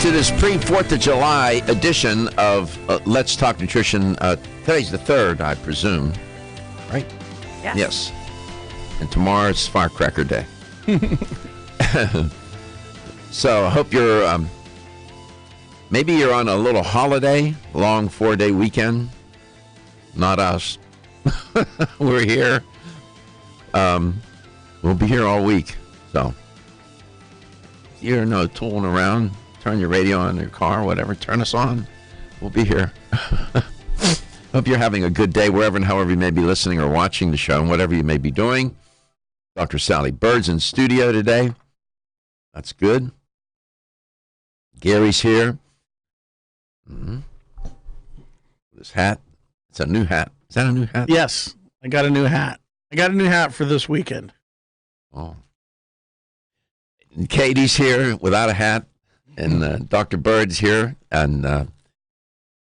to this pre-4th of July edition of Let's Talk Nutrition. Today's the 3rd, I presume, right? Yes. And tomorrow's Firecracker Day. So I hope you're, maybe you're on a little holiday, long 4-day weekend. Not us. We're here. We'll be here all week. So you're tooling around. Turn your radio on in your car, whatever. Turn us on. We'll be here. Hope you're having a good day wherever and however you may be listening or watching the show and whatever you may be doing. Dr. Sally Bird's in studio today. That's good. Gary's here. This hat. It's a new hat. Is that a new hat? Yes, I got a new hat. I got a new hat for this weekend. Oh. And Katie's here without a hat. And Dr. Bird's here, and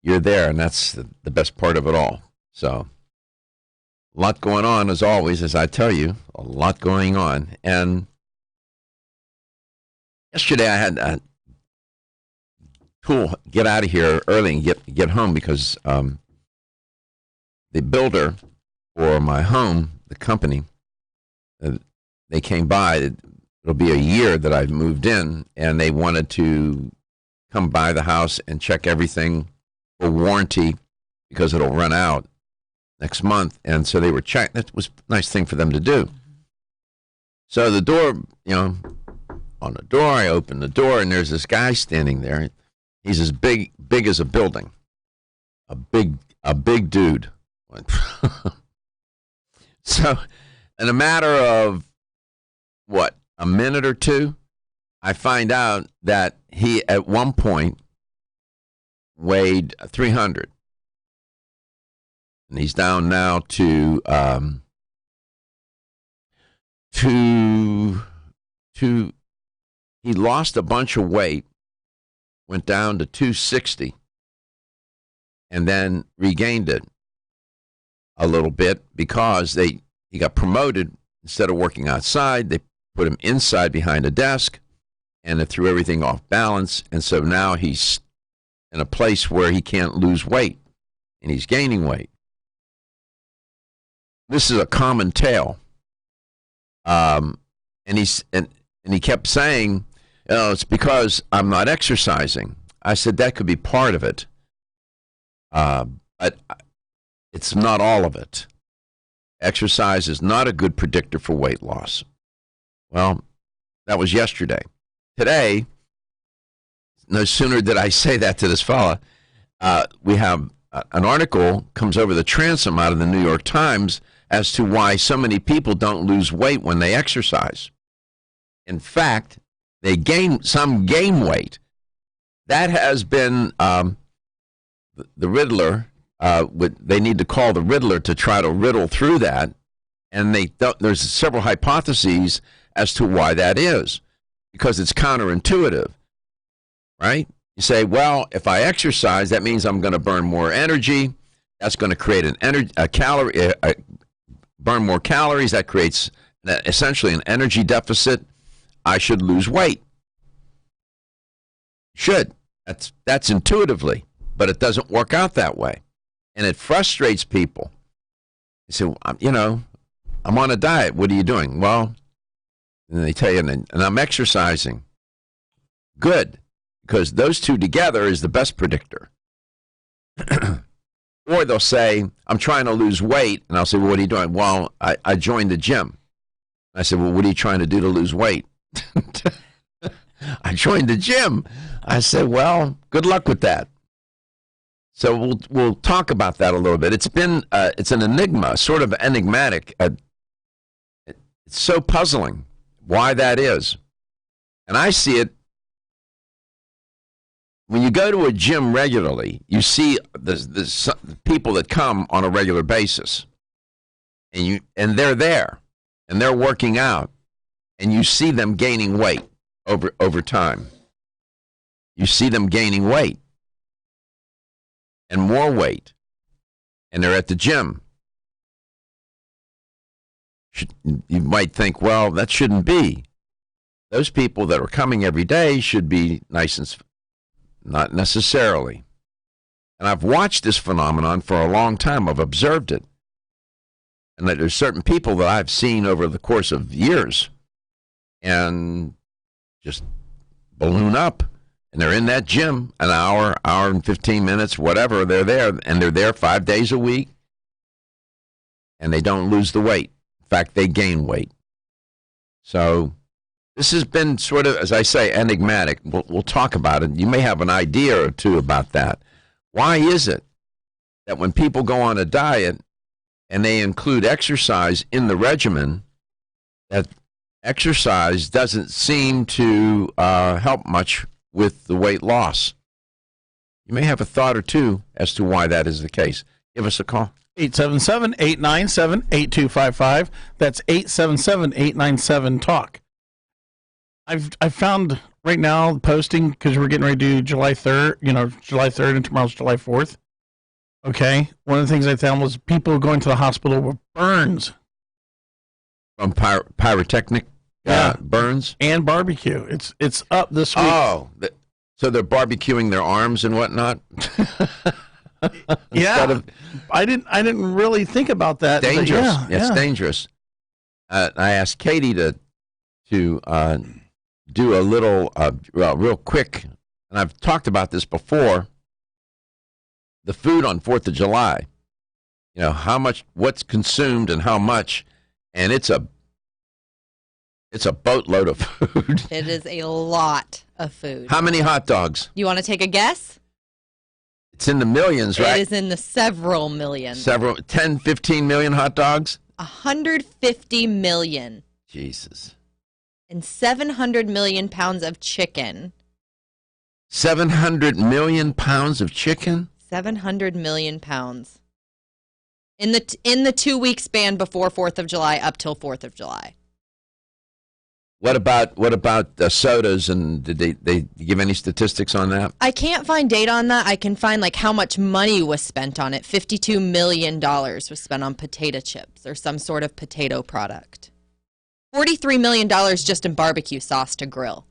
you're there, and that's the best part of it all. So, a lot going on, as always, as I tell you, a lot going on. And yesterday I had a tool get out of here early and get home because the builder for my home, the company, they came by. It'll be a year that I've moved in, and they wanted to come by the house and check everything for warranty because it'll run out next month. And so they were checking. That was a nice thing for them to do. So the door, on the door, I open the door, and there's this guy standing there. He's as big as a building, a big dude. So in a matter of what? A minute or two, I find out that he at one point weighed 300. And he's down now to he lost a bunch of weight, went down to 260, and then regained it a little bit because he got promoted. Instead of working outside, they put him inside behind a desk, and it threw everything off balance. And so now he's in a place where he can't lose weight, and he's gaining weight. This is a common tale. And he kept saying, it's because I'm not exercising. I said that could be part of it, but it's not all of it. Exercise is not a good predictor for weight loss. Well, that was yesterday. Today, no sooner did I say that to this fella, we have an article comes over the transom out of the New York Times as to why so many people don't lose weight when they exercise. In fact, they gain weight. That has been the Riddler. They need to call the Riddler to try to riddle through that. And there's several hypotheses as to why that is, because it's counterintuitive, right? You say, well, if I exercise, that means I'm going to burn more energy. That's going to create burn more calories. That creates essentially an energy deficit. I should lose weight. Should. That's intuitively, but it doesn't work out that way. And it frustrates people. You say, I'm on a diet. What are you doing? Well, and they tell you, and I'm exercising. Good, because those two together is the best predictor. Or they'll say, I'm trying to lose weight. And I'll say, well, what are you doing? Well, I joined the gym. I said, well, what are you trying to do to lose weight? I joined the gym. I said, well, good luck with that. So we'll talk about that a little bit. It's an enigma, sort of enigmatic. It's so puzzling why that is. And I see it when you go to a gym regularly, you see the people that come on a regular basis. And they're there, and they're working out, and you see them gaining weight over time. You see them gaining weight. And more weight, and they're at the gym. You might think, well, that shouldn't be. Those people that are coming every day should be nice not necessarily. And I've watched this phenomenon for a long time. I've observed it. And that there's certain people that I've seen over the course of years and just balloon up. And they're in that gym an hour and 15 minutes, whatever. They're there, and they're there 5 days a week. And they don't lose the weight. In fact, they gain weight. So this has been sort of, as I say, enigmatic. We'll talk about it. You may have an idea or two about that. Why is it that when people go on a diet and they include exercise in the regimen, that exercise doesn't seem to help much with the weight loss? You may have a thought or two as to why that is the case. Give us a call. 877-897-8255. That's 877-897-TALK. I've found right now posting, because we're getting ready to do July 3rd, July 3rd, and tomorrow's July 4th. Okay. One of the things I found was people going to the hospital with burns. From pyrotechnic burns? And barbecue. It's up this week. Oh, so they're barbecuing their arms and whatnot? Yeah. I didn't really think about that. Dangerous. It's dangerous. I asked Katie to do a little, real quick, and I've talked about this before, the food on 4th of July. You know, how much, what's consumed and how much, and it's a boatload of food. It is a lot of food. How many hot dogs? You want to take a guess? It's in the millions, right? It is in the several millions. 10, 15 million hot dogs? 150 million. Jesus. And 700 million pounds of chicken. 700 million pounds of chicken? 700 million pounds. In the 2-week span before 4th of July up till 4th of July. What about sodas, and did they give any statistics on that? I can't find data on that. I can find like how much money was spent on it. $52 million was spent on potato chips or some sort of potato product. $43 million just in barbecue sauce to grill.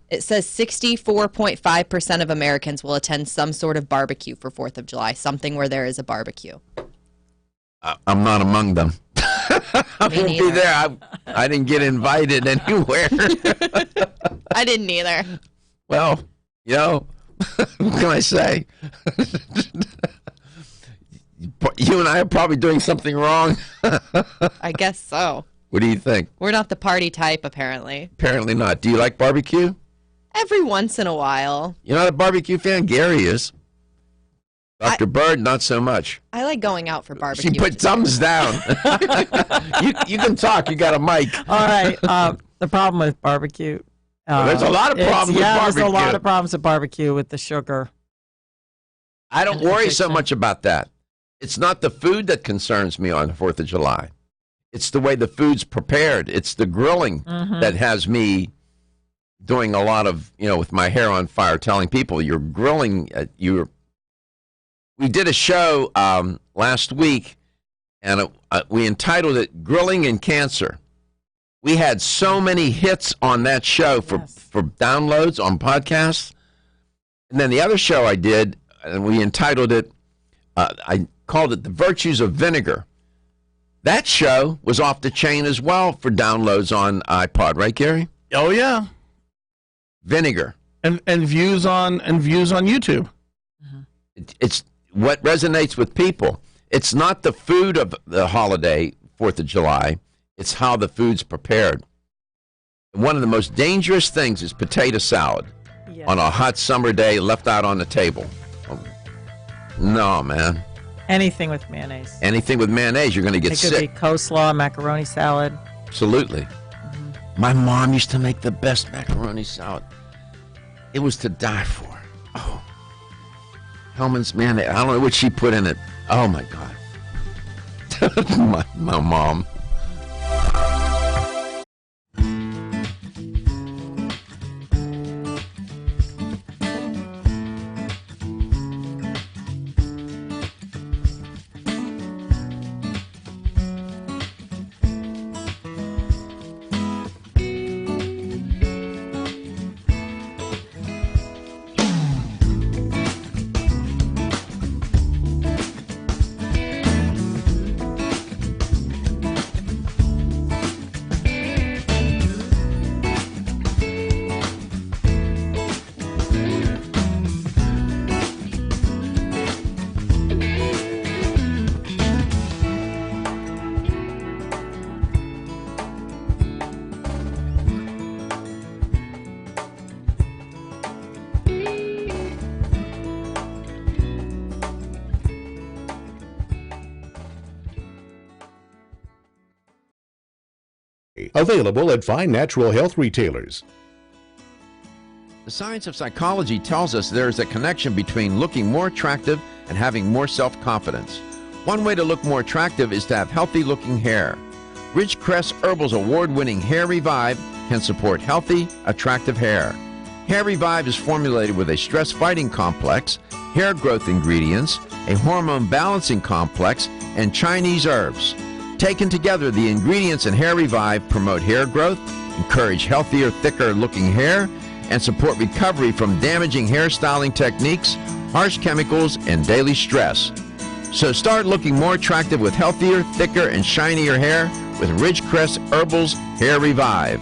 It says 64.5% of Americans will attend some sort of barbecue for 4th of July, something where there is a barbecue. I'm not among them. I won't be there. I didn't get invited anywhere. I didn't either. Well, what can I say? You and I are probably doing something wrong. I guess so. What do you think? We're not the party type, apparently. Apparently not. Do you like barbecue? Every once in a while. You're not a barbecue fan? Gary is. Dr. Bird, not so much. I like going out for barbecue. She put thumbs down. You can talk. You got a mic. All right. The problem with barbecue. There's a lot of problems with barbecue. There's a lot of problems with barbecue with the sugar. I don't worry so much about that. It's not the food that concerns me on the 4th of July. It's the way the food's prepared. It's the grilling that has me doing a lot of, with my hair on fire, telling people you're grilling, We did a show last week, and we entitled it Grilling and Cancer. We had so many hits on that show for downloads on podcasts. And then the other show I did, and we entitled it, I called it The Virtues of Vinegar. That show was off the chain as well for downloads on iPod, right, Gary? Oh, yeah. Vinegar. And views on YouTube. It's what resonates with people. It's not the food of the holiday, 4th of July. It's how the food's prepared. One of the most dangerous things is potato salad on a hot summer day left out on the table. No, man. Anything with mayonnaise. Anything with mayonnaise, you're going to get sick. It could be coleslaw, macaroni salad. Absolutely. My mom used to make the best macaroni salad. It was to die for. Oh. Hellman's mayonnaise. I don't know what she put in it. Oh, my God. my mom. Available at fine natural health retailers. The science of psychology tells us there is a connection between looking more attractive and having more self-confidence. One way to look more attractive is to have healthy-looking hair. Ridgecrest Herbal's award-winning Hair Revive can support healthy, attractive hair. Hair Revive is formulated with a stress-fighting complex, hair growth ingredients, a hormone balancing complex, and Chinese herbs. Taken together, the ingredients in Hair Revive promote hair growth, encourage healthier, thicker-looking hair, and support recovery from damaging hairstyling techniques, harsh chemicals, and daily stress. So start looking more attractive with healthier, thicker, and shinier hair with Ridgecrest Herbal's Hair Revive.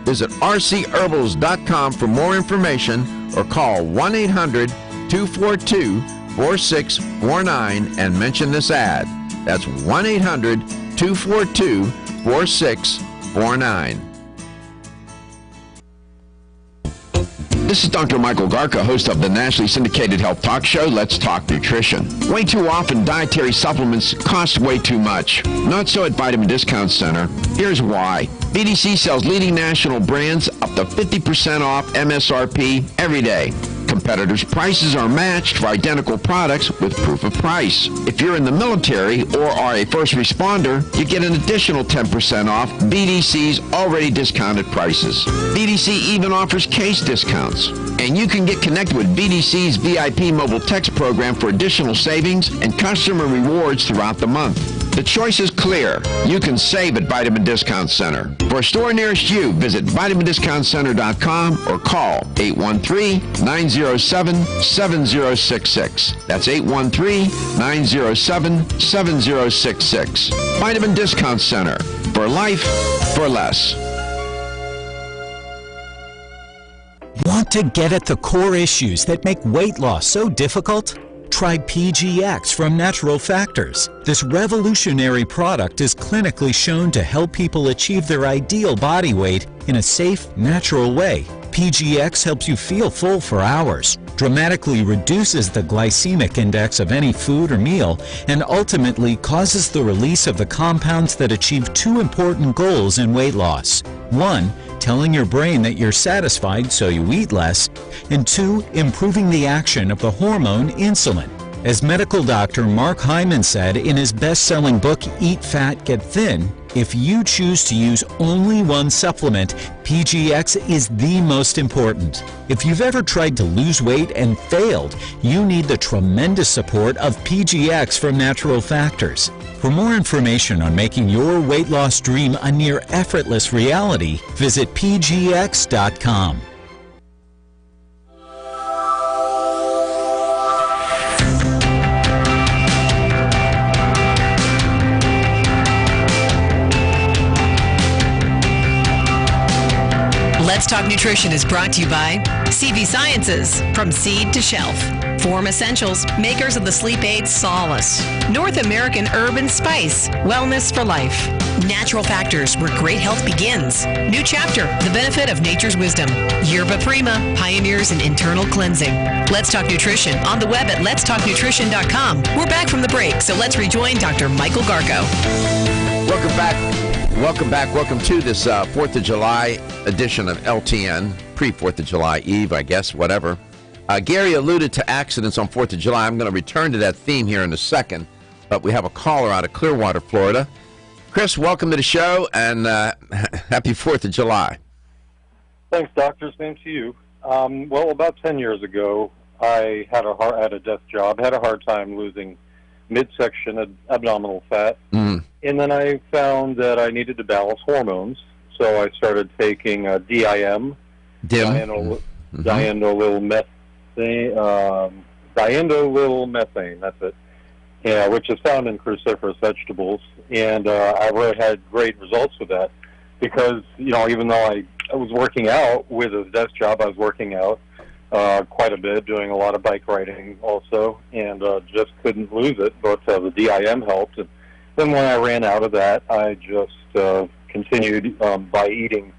Visit rcherbals.com for more information or call 1-800-242-4649 and mention this ad. That's 1-800-242-4649. This is Dr. Michael Garka, host of the nationally syndicated health talk show, Let's Talk Nutrition. Way too often, dietary supplements cost way too much. Not so at Vitamin Discount Center. Here's why. BDC sells leading national brands up to 50% off MSRP every day. Competitors' prices are matched for identical products with proof of price. If you're in the military or are a first responder, you get an additional 10% off BDC's already discounted prices. BDC even offers case discounts. And you can get connected with BDC's VIP mobile text program for additional savings and customer rewards throughout the month. The choice is clear. You can save at Vitamin Discount Center. For a store nearest you, visit vitamindiscountcenter.com or call 813-907-7066. That's 813-907-7066. Vitamin Discount Center. For life, for less. Want to get at the core issues that make weight loss so difficult? Try PGX from Natural Factors. This revolutionary product is clinically shown to help people achieve their ideal body weight in a safe, natural way. PGX helps you feel full for hours, dramatically reduces the glycemic index of any food or meal, and ultimately causes the release of the compounds that achieve two important goals in weight loss. 1, telling your brain that you're satisfied so you eat less, and 2, improving the action of the hormone insulin. As medical doctor Mark Hyman said in his best-selling book, Eat Fat, Get Thin, if you choose to use only one supplement, PGX is the most important. If you've ever tried to lose weight and failed, you need the tremendous support of PGX from Natural Factors. For more information on making your weight loss dream a near effortless reality, visit pgx.com. Let's Talk Nutrition is brought to you by CV Sciences, from seed to shelf. Form Essentials, makers of the sleep aid Solace. North American Herb and Spice, wellness for life. Natural Factors, where great health begins. New chapter, the benefit of nature's wisdom. Yerba Prima, pioneers in internal cleansing. Let's Talk Nutrition, on the web at letstalknutrition.com. We're back from the break, so let's rejoin Dr. Michael Garko. Welcome back. Welcome back. Welcome to this 4th of July edition of LTN, pre-4th of July Eve, I guess, whatever. Gary alluded to accidents on 4th of July. I'm going to return to that theme here in a second, but we have a caller out of Clearwater, Florida. Chris, welcome to the show, and happy 4th of July. Thanks, Doctor. Same to you. Well, about 10 years ago, I had a desk job, had a hard time losing midsection abdominal fat, and then I found that I needed to balance hormones, so I started taking DIM, diindolylmethane, that's it, yeah, which is found in cruciferous vegetables, and I really had great results with that because, you know, even though I was working out with a desk job, I was working out quite a bit, doing a lot of bike riding also, and just couldn't lose it, but the DIM helped. And then when I ran out of that, I just continued by eating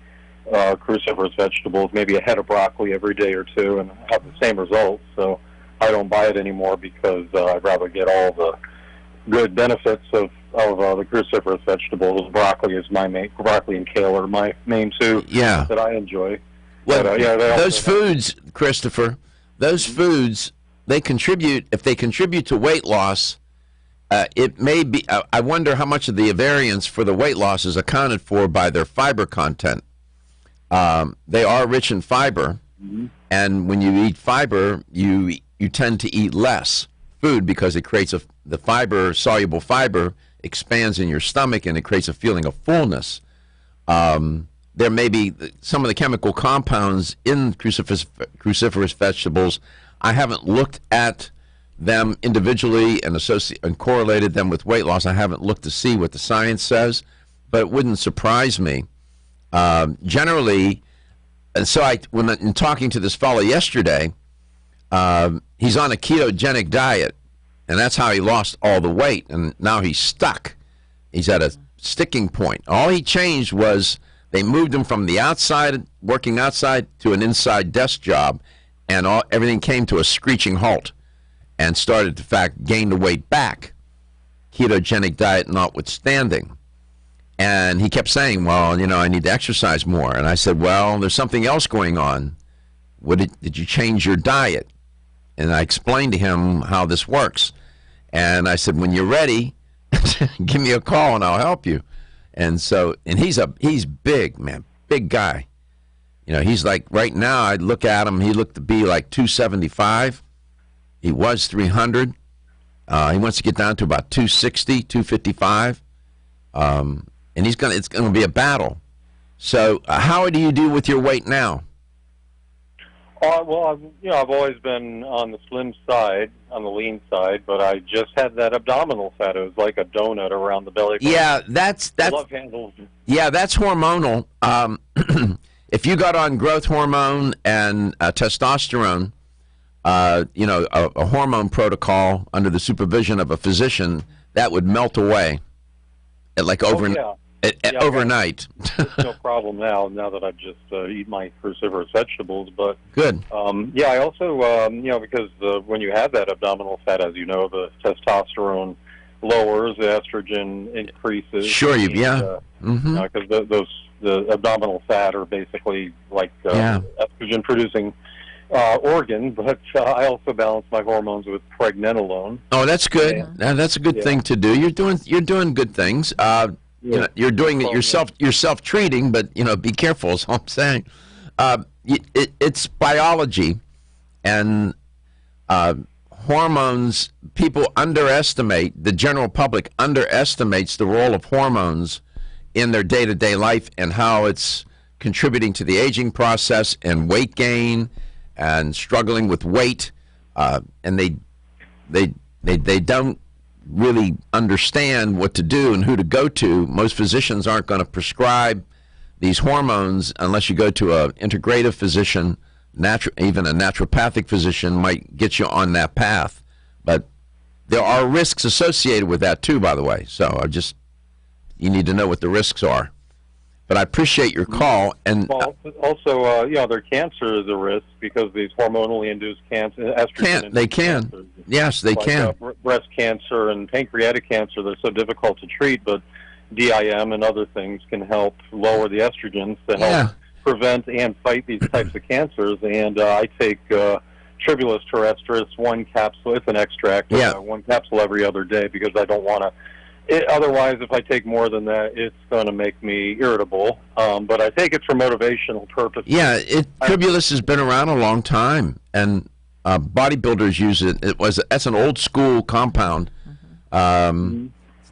cruciferous vegetables, maybe a head of broccoli every day or two, and have the same results. So I don't buy it anymore because I'd rather get all good benefits of the cruciferous vegetables. Broccoli is broccoli and kale are my main two Yeah. that I enjoy. Well, But, those foods, Christopher, those foods, they contribute. If they contribute to weight loss, it may be. I wonder how much of the variance for the weight loss is accounted for by their fiber content. They are rich in fiber, and when you eat fiber, you tend to eat less food because it creates the fiber, soluble fiber, expands in your stomach, and it creates a feeling of fullness. There may be some of the chemical compounds in cruciferous vegetables. I haven't looked at them individually and correlated them with weight loss. I haven't looked to see what the science says, but it wouldn't surprise me. Generally, and so when in talking to this fellow yesterday, he's on a ketogenic diet, and that's how he lost all the weight, and now he's stuck. He's at a sticking point. All he changed was they moved him from the outside, working outside, to an inside desk job, and everything came to a screeching halt and started, in fact, gain the weight back, ketogenic diet notwithstanding. And he kept saying, well, I need to exercise more. And I said, well, there's something else going on. Did you change your diet? And I explained to him how this works. And I said, when you're ready, give me a call and I'll help you. And he's big, man, big guy. He's like, right now, I'd look at him, he looked to be like 275. He was 300. He wants to get down to about 260, 255. And it's going to be a battle. So how do you do with your weight now? Well, I've always been on the slim side, on the lean side, but I just had that abdominal fat. It was like a donut around the belly button. Yeah, that's love handles. Yeah, that's hormonal. If you got on growth hormone and testosterone, a hormone protocol under the supervision of a physician, that would melt away, overnight. It's no problem now that I just eat my cruciferous vegetables. But good. I also, because when you have that abdominal fat, as you know, the testosterone lowers, the estrogen increases. Sure, because the abdominal fat are basically like estrogen producing organ, but I also balance my hormones with pregnenolone. Oh, that's good. Yeah. That's a good thing to do. You're doing good things. You're doing it yourself. You're self-treating, but be careful. Is all I'm saying. It's biology, and hormones. People underestimate. The general public underestimates the role of hormones in their day-to-day life and how it's contributing to the aging process and weight gain and struggling with weight, and they don't really understand what to do and who to go to. Most physicians aren't going to prescribe these hormones unless you go to an integrative physician. Even a naturopathic physician might get you on that path, but there are risks associated with that too, by the way. So you need to know what the risks are. But I appreciate your call. And also, their cancer is a risk because these hormonally induced cancer, estrogen. They can. Cancers, yes, they can. Breast cancer and pancreatic cancer, they're so difficult to treat, but DIM and other things can help lower the estrogens to help prevent and fight these types of cancers. And I take Tribulus terrestris, one capsule. It's an extract. One capsule every other day because I don't want to. Otherwise, if I take more than that, it's going to make me irritable. But I take it for motivational purposes. Yeah, Tribulus has been around a long time, and bodybuilders use it. That's an old school compound, and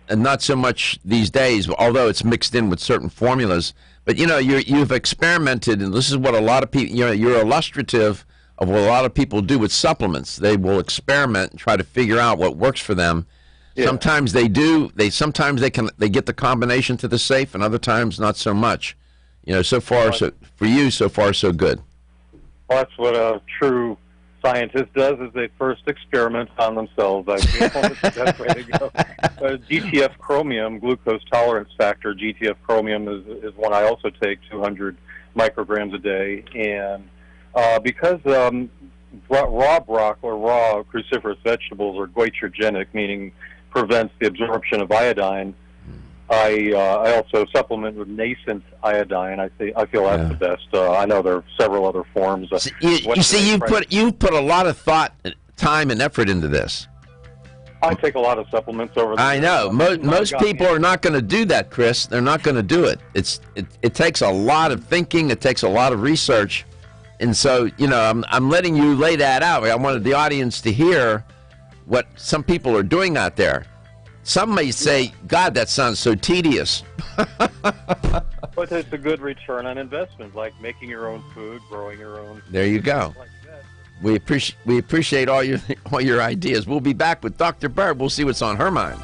not so much these days. Although it's mixed in with certain formulas. But you've experimented, and this is what a lot of people. You're illustrative of what a lot of people do with supplements. They will experiment and try to figure out what works for them. Yeah. Sometimes they do. Sometimes they get the combination to the safe, and other times not so much. So far, for you, so far so good. Well, that's what a true scientist does: is they first experiment on themselves. I think that's the best way to go. GTF chromium, glucose tolerance factor. GTF chromium is one I also take, 200 micrograms a day, and because raw broccoli or raw cruciferous vegetables are goitrogenic, meaning prevents the absorption of iodine. I also supplement with nascent iodine. I feel that's the best. I know there are several other forms. You put a lot of thought, time, and effort into this. I take a lot of supplements over the I know. Most people are not going to do that, Chris. They're not going to do it. It takes a lot of thinking. It takes a lot of research. And so, I'm letting you lay that out. I wanted the audience to hear what some people are doing out there. Some may say, God, that sounds so tedious. But it's a good return on investment, like making your own food, growing your own. There you go. Like that. We appreciate all your ideas. We'll be back with Dr. Bird. We'll see what's on her mind.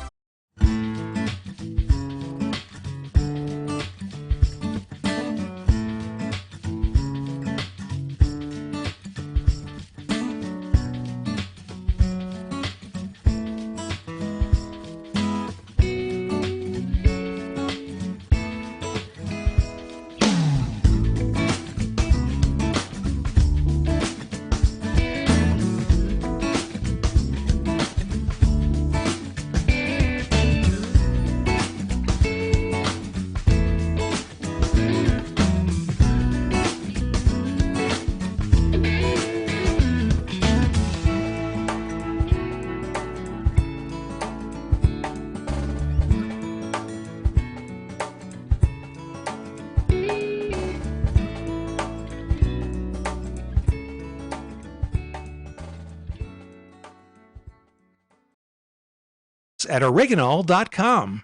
At oregonol.com.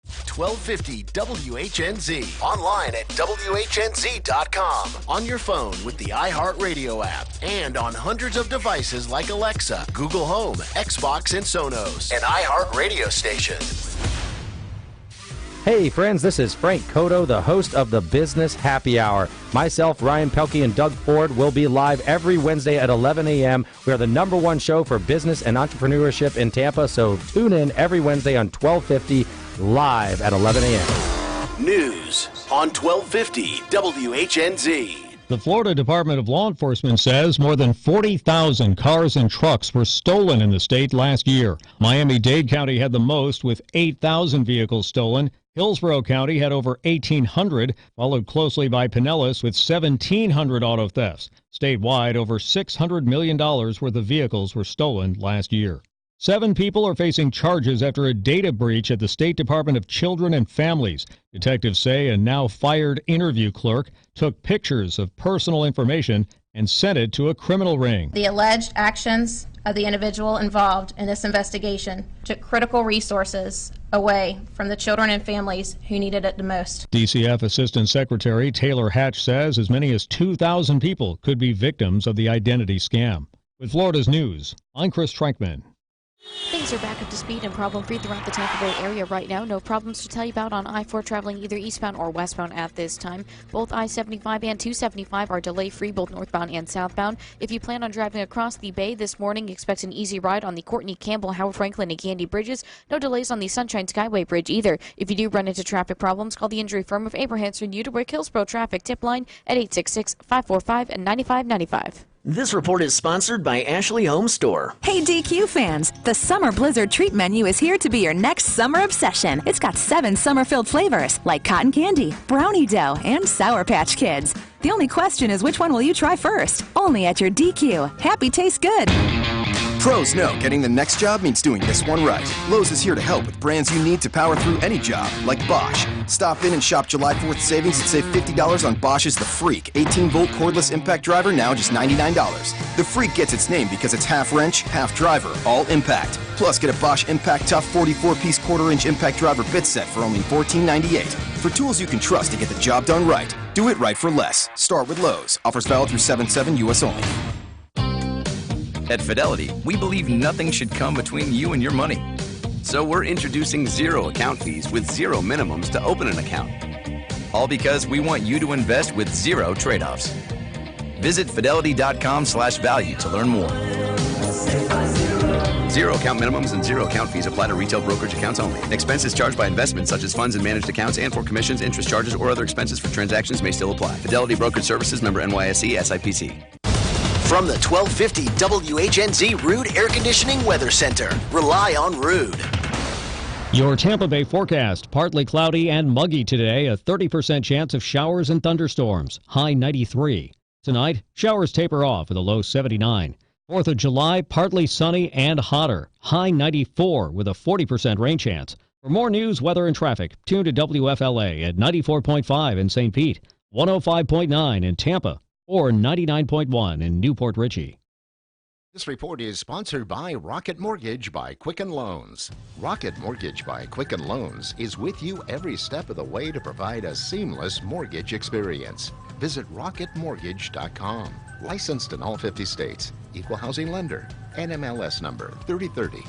1250 WHNZ. Online at WHNZ.com. On your phone with the iHeartRadio app. And on hundreds of devices like Alexa, Google Home, Xbox, and Sonos. An iHeartRadio station. Hey friends, this is Frank Cotto, the host of the Business Happy Hour. Myself, Ryan Pelkey, and Doug Ford will be live every Wednesday at 11 a.m. We are the #1 show for business and entrepreneurship in Tampa, so tune in every Wednesday on 1250 live at 11 a.m. News on 1250 WHNZ. The Florida Department of Law Enforcement says more than 40,000 cars and trucks were stolen in the state last year. Miami-Dade County had the most, with 8,000 vehicles stolen. Hillsborough County had over 1,800, followed closely by Pinellas with 1,700 auto thefts. Statewide, over $600 million worth of vehicles were stolen last year. 7 people are facing charges after a data breach at the State Department of Children and Families. Detectives say a now fired interview clerk took pictures of personal information and sent it to a criminal ring. The alleged actions of the individual involved in this investigation took critical resources away from the children and families who needed it the most. DCF Assistant Secretary Taylor Hatch says as many as 2,000 people could be victims of the identity scam. With Florida's News, I'm Chris Trankman. Things are back up to speed and problem-free throughout the Tampa Bay area right now. No problems to tell you about on I-4 traveling either eastbound or westbound at this time. Both I-75 and 275 are delay-free, both northbound and southbound. If you plan on driving across the bay this morning, expect an easy ride on the Courtney Campbell, Howard Franklin, and Candy bridges. No delays on the Sunshine Skyway Bridge either. If you do run into traffic problems, call the injury firm of Abrahamson Uterwick Hillsborough Traffic Tip Line at 866-545-9595. This report is sponsored by Ashley Home Store. Hey DQ fans, the Summer Blizzard Treat Menu is here to be your next summer obsession. It's got 7 summer-filled flavors like cotton candy, brownie dough, and Sour Patch Kids. The only question is which one will you try first? Only at your DQ. Happy tastes good. Pros know getting the next job means doing this one right. Lowe's is here to help with brands you need to power through any job, like Bosch. Stop in and shop July 4th savings and save $50 on Bosch's The Freak 18-volt cordless impact driver, now just $99. The Freak gets its name because it's half wrench, half driver, all impact. Plus, get a Bosch Impact Tough 44-piece quarter-inch impact driver bit set for only $14.98. For tools you can trust to get the job done right, do it right for less. Start with Lowe's. Offers valid through 7/7 U.S. only. At Fidelity, we believe nothing should come between you and your money. So we're introducing zero account fees with zero minimums to open an account. All because we want you to invest with zero trade-offs. Visit fidelity.com/value to learn more. Zero account minimums and zero account fees apply to retail brokerage accounts only. Expenses charged by investments such as funds and managed accounts and for commissions, interest charges, or other expenses for transactions may still apply. Fidelity Brokerage Services, member NYSE, SIPC. From the 1250 WHNZ Rude Air Conditioning Weather Center. Rely on Rude. Your Tampa Bay forecast, partly cloudy and muggy today, a 30% chance of showers and thunderstorms, high 93. Tonight, showers taper off with a low 79. 4th of July, partly sunny and hotter, high 94 with a 40% rain chance. For more news, weather, and traffic, tune to WFLA at 94.5 in St. Pete, 105.9 in Tampa, or 99.1 in Newport Richey. This report is sponsored by Rocket Mortgage by Quicken Loans. Rocket Mortgage by Quicken Loans is with you every step of the way to provide a seamless mortgage experience. Visit rocketmortgage.com. Licensed in all 50 states. Equal housing lender. NMLS number 3030.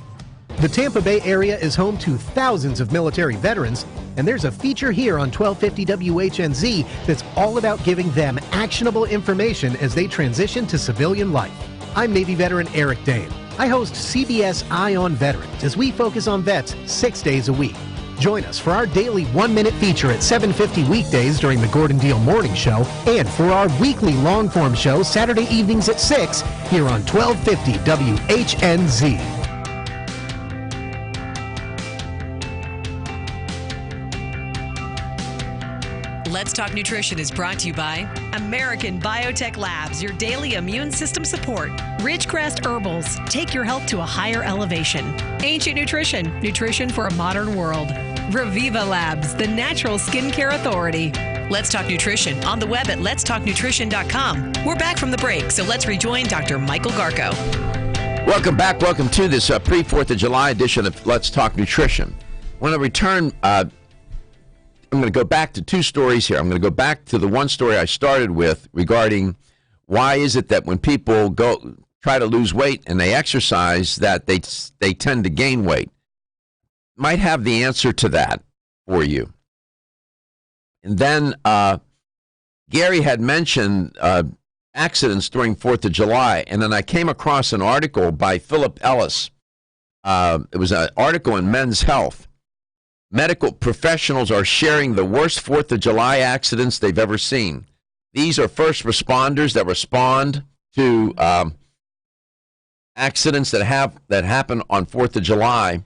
The Tampa Bay area is home to thousands of military veterans, and there's a feature here on 1250 WHNZ that's all about giving them actionable information as they transition to civilian life. I'm Navy veteran Eric Dane. I host CBS Eye on Veterans as we focus on vets 6 days a week. Join us for our daily 1-minute feature at 7:50 weekdays during the Gordon Deal Morning Show, and for our weekly long-form show Saturday evenings at 6 here on 1250 WHNZ. Let's Talk Nutrition is brought to you by American Biotech Labs, your daily immune system support. Ridgecrest Herbals, take your health to a higher elevation. Ancient Nutrition, nutrition for a modern world. Reviva Labs, the natural skincare authority. Let's Talk Nutrition on the web at letstalknutrition.com. We're back from the break, so let's rejoin Dr. Michael Garko. Welcome back. Welcome to this pre-4th of July edition of Let's Talk Nutrition. When I return, I'm going to go back to two stories here. I'm going to go back to the one story I started with regarding why is it that when people go try to lose weight and they exercise that they tend to gain weight. Might have the answer to that for you. And then Gary had mentioned accidents during 4th of July, and then I came across an article by Philip Ellis. It was an article in Men's Health. Medical professionals are sharing the worst 4th of July accidents they've ever seen. These are first responders that respond to accidents that happen on 4th of July.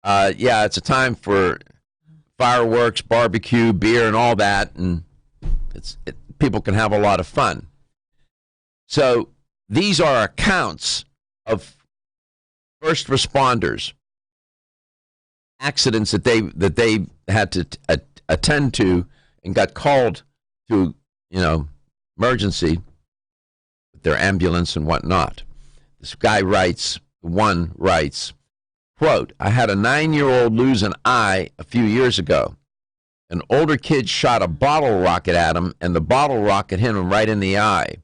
Yeah, it's a time for fireworks, barbecue, beer, and all that, and people can have a lot of fun. So these are accounts of first responders. Accidents that they had to attend to and got called to, emergency with their ambulance and whatnot. This guy writes, quote, I had a 9-year-old lose an eye a few years ago. An older kid shot a bottle rocket at him, and the bottle rocket hit him right in the eye.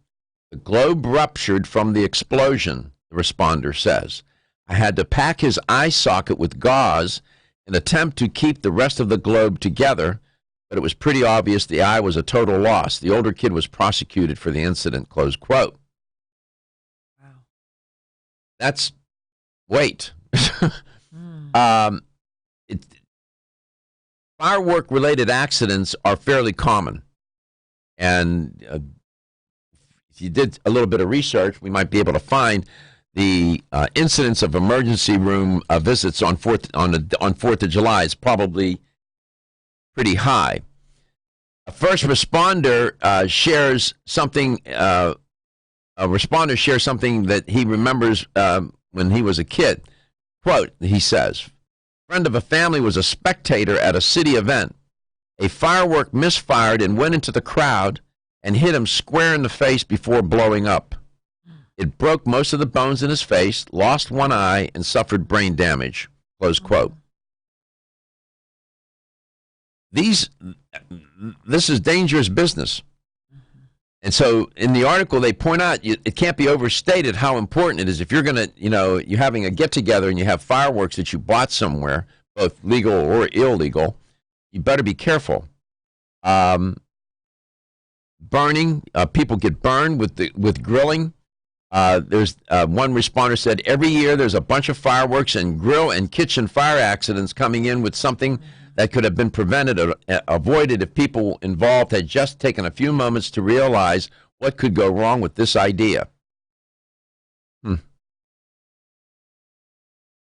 The globe ruptured from the explosion, the responder says. I had to pack his eye socket with gauze an attempt to keep the rest of the globe together, but it was pretty obvious the eye was a total loss. The older kid was prosecuted for the incident, close quote. Wow. That's weight. Firework-related accidents are fairly common. And if you did a little bit of research, we might be able to find the incidence of emergency room visits on 4th of July is probably pretty high. A first responder shares something. A responder shares something that he remembers when he was a kid. Quote, he says, friend of a family was a spectator at a city event. A firework misfired and went into the crowd and hit him square in the face before blowing up. It broke most of the bones in his face, lost one eye, and suffered brain damage, close quote. This is dangerous business. And so in the article, they point out it can't be overstated how important it is. If you're going to, you're having a get-together and you have fireworks that you bought somewhere, both legal or illegal, you better be careful. Burning, people get burned with grilling. There's one responder said every year there's a bunch of fireworks and grill and kitchen fire accidents coming in with something that could have been prevented or avoided if people involved had just taken a few moments to realize what could go wrong with this idea.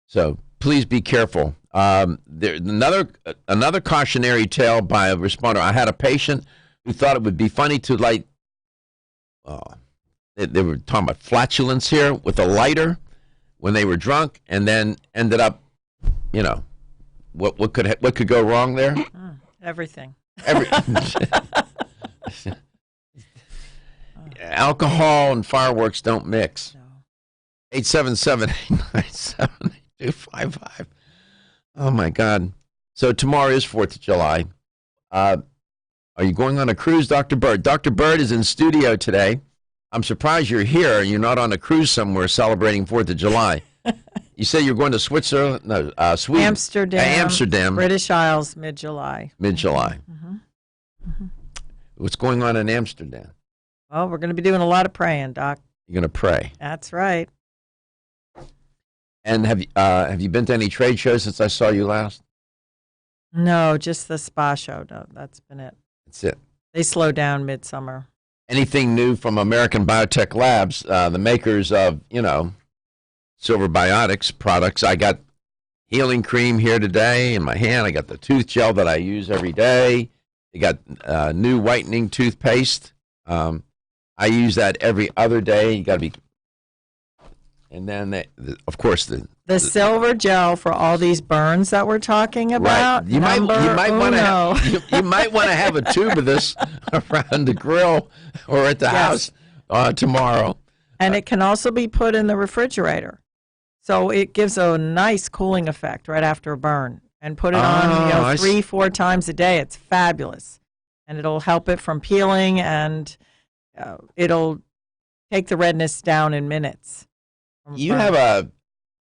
So please be careful. There's another cautionary tale by a responder. I had a patient who thought it would be funny to light. They were talking about flatulence here with a lighter when they were drunk, and then ended up, what could go wrong there? Everything. Alcohol and fireworks don't mix. 877-897-8255. Oh my God! So tomorrow is 4th of July. Are you going on a cruise, Dr. Bird? Dr. Bird is in studio today. I'm surprised you're here and you're not on a cruise somewhere celebrating 4th of July. You say you're going to Switzerland? No, Sweden. Amsterdam. British Isles, mid-July. Mid-July. Mm-hmm. What's going on in Amsterdam? Well, we're going to be doing a lot of praying, Doc. You're going to pray. That's right. And have you been to any trade shows since I saw you last? No, just the spa show. No, that's been it. That's it. They slow down midsummer. Anything new from American Biotech Labs, the makers of, Silver Biotics products? I got healing cream here today in my hand. I got the tooth gel that I use every day. They got new whitening toothpaste. I use that every other day. You got to be, and then of course the silver gel for all these burns that we're talking about. Right. You might want to you might want to have a tube of this around the grill or at the house tomorrow. And it can also be put in the refrigerator, so it gives a nice cooling effect right after a burn. And put it on 3-4 times a day. It's fabulous, and it'll help it from peeling, and it'll take the redness down in minutes. You have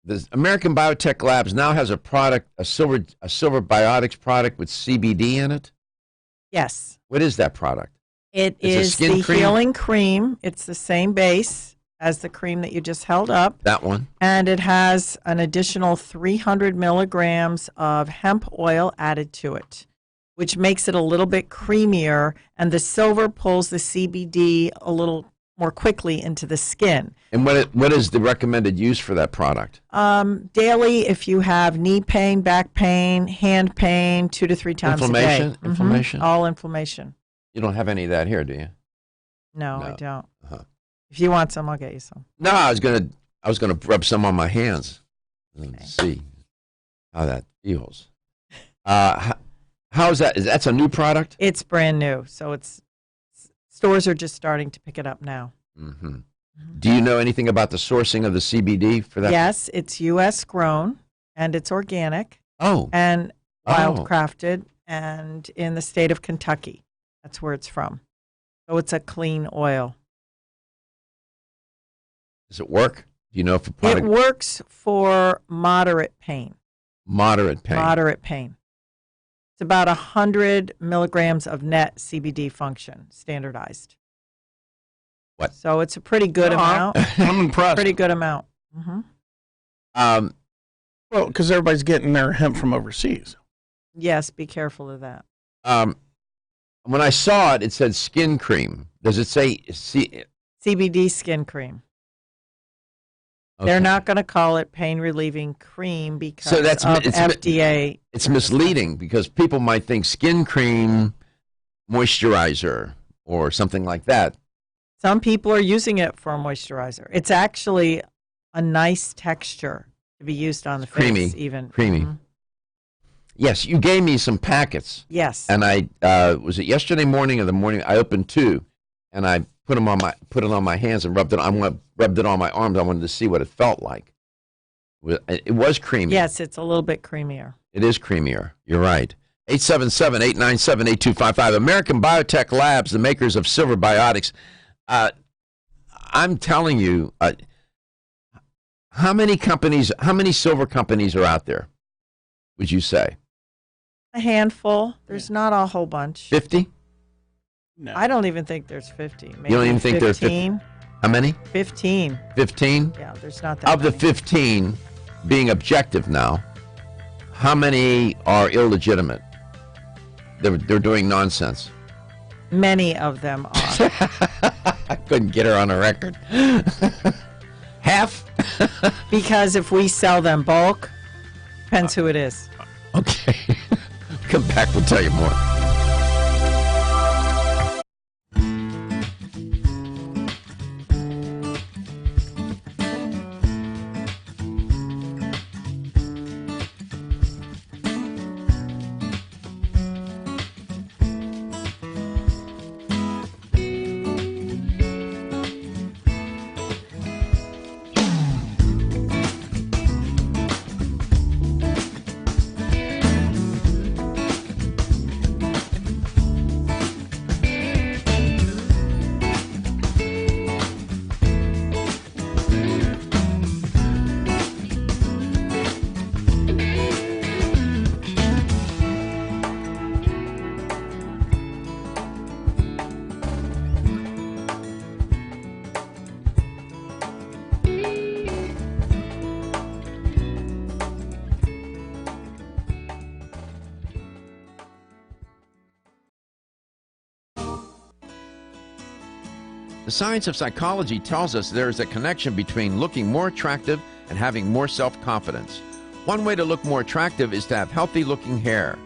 the American Biotech Labs now has a product, a silver biotics product with CBD in it. Yes. What is that product? It's is the cream? Healing cream. It's the same base as the cream that you just held up. That one. And it has an additional 300 milligrams of hemp oil added to it, which makes it a little bit creamier. And the silver pulls the CBD a little more quickly into the skin. And what is the recommended use for that product? Daily, if you have knee pain, back pain, hand pain, 2 to 3 times a day. Inflammation? All inflammation. You don't have any of that here, do you? No. I don't. If you want some, I'll get you some. No, I was gonna rub some on my hands and see how that feels. How's that? That's a new product? It's brand new, so stores are just starting to pick it up now. Mm-hmm. Do you know anything about the sourcing of the CBD for that? Yes, it's U.S. grown, and it's organic. Oh. And wildcrafted, and in the state of Kentucky. That's where it's from. So it's a clean oil. Does it work? Do you know if a product... It works for moderate pain. Moderate pain. Moderate pain. It's about 100 milligrams of net CBD function, standardized. What? So it's a pretty good amount. I'm impressed. Pretty good amount. Mm-hmm. Well, because everybody's getting their hemp from overseas. Yes, be careful of that. When I saw it, it said skin cream. Does it say CBD skin cream? Okay. They're not going to call it pain relieving cream because of FDA. It's misleading because people might think skin cream moisturizer or something like that. Some people are using it for a moisturizer. It's actually a nice texture to be used on the face, even. Creamy. Mm-hmm. Yes, you gave me some packets. Yes. And I was it yesterday morning or the morning I opened 2 and I put it on my hands and rubbed it on my arms. I wanted to see what it felt like. It was creamy. Yes, it's a little bit creamier. It is creamier. You're right. 877-897-8255. American Biotech Labs, the makers of Silver Biotics. I'm telling you, how many silver companies are out there, would you say? A handful. There's not a whole bunch. 50? No. I don't even think there's 50. Maybe you don't even think there's 15? How many? 15. 15? Yeah, there's not that many. Of the 15, being objective now, how many are illegitimate? They're doing nonsense. Many of them are. I couldn't get her on a record. half? Because if we sell them bulk, depends who it is. Okay. Come back, we'll tell you more. The science of psychology tells us there is a connection between looking more attractive and having more self-confidence. One way to look more attractive is to have healthy-looking hair.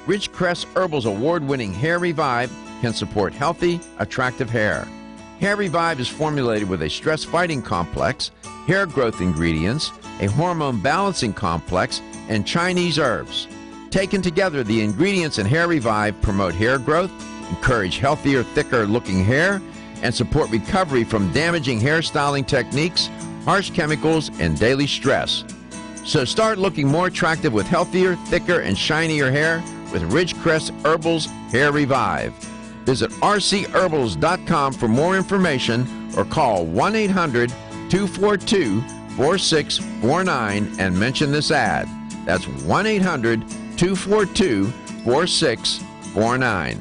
Ridgecrest Herbal's award-winning Hair Revive can support healthy, attractive hair. Hair Revive is formulated with a stress-fighting complex, hair growth ingredients, a hormone balancing complex, and Chinese herbs. Taken together, the ingredients in Hair Revive promote hair growth, encourage healthier, thicker-looking hair, and support recovery from damaging hairstyling techniques, harsh chemicals, and daily stress. So start looking more attractive with healthier, thicker, and shinier hair with Ridgecrest Herbal's Hair Revive. Visit rcherbals.com for more information or call 1-800-242-4649 and mention this ad. That's 1-800-242-4649.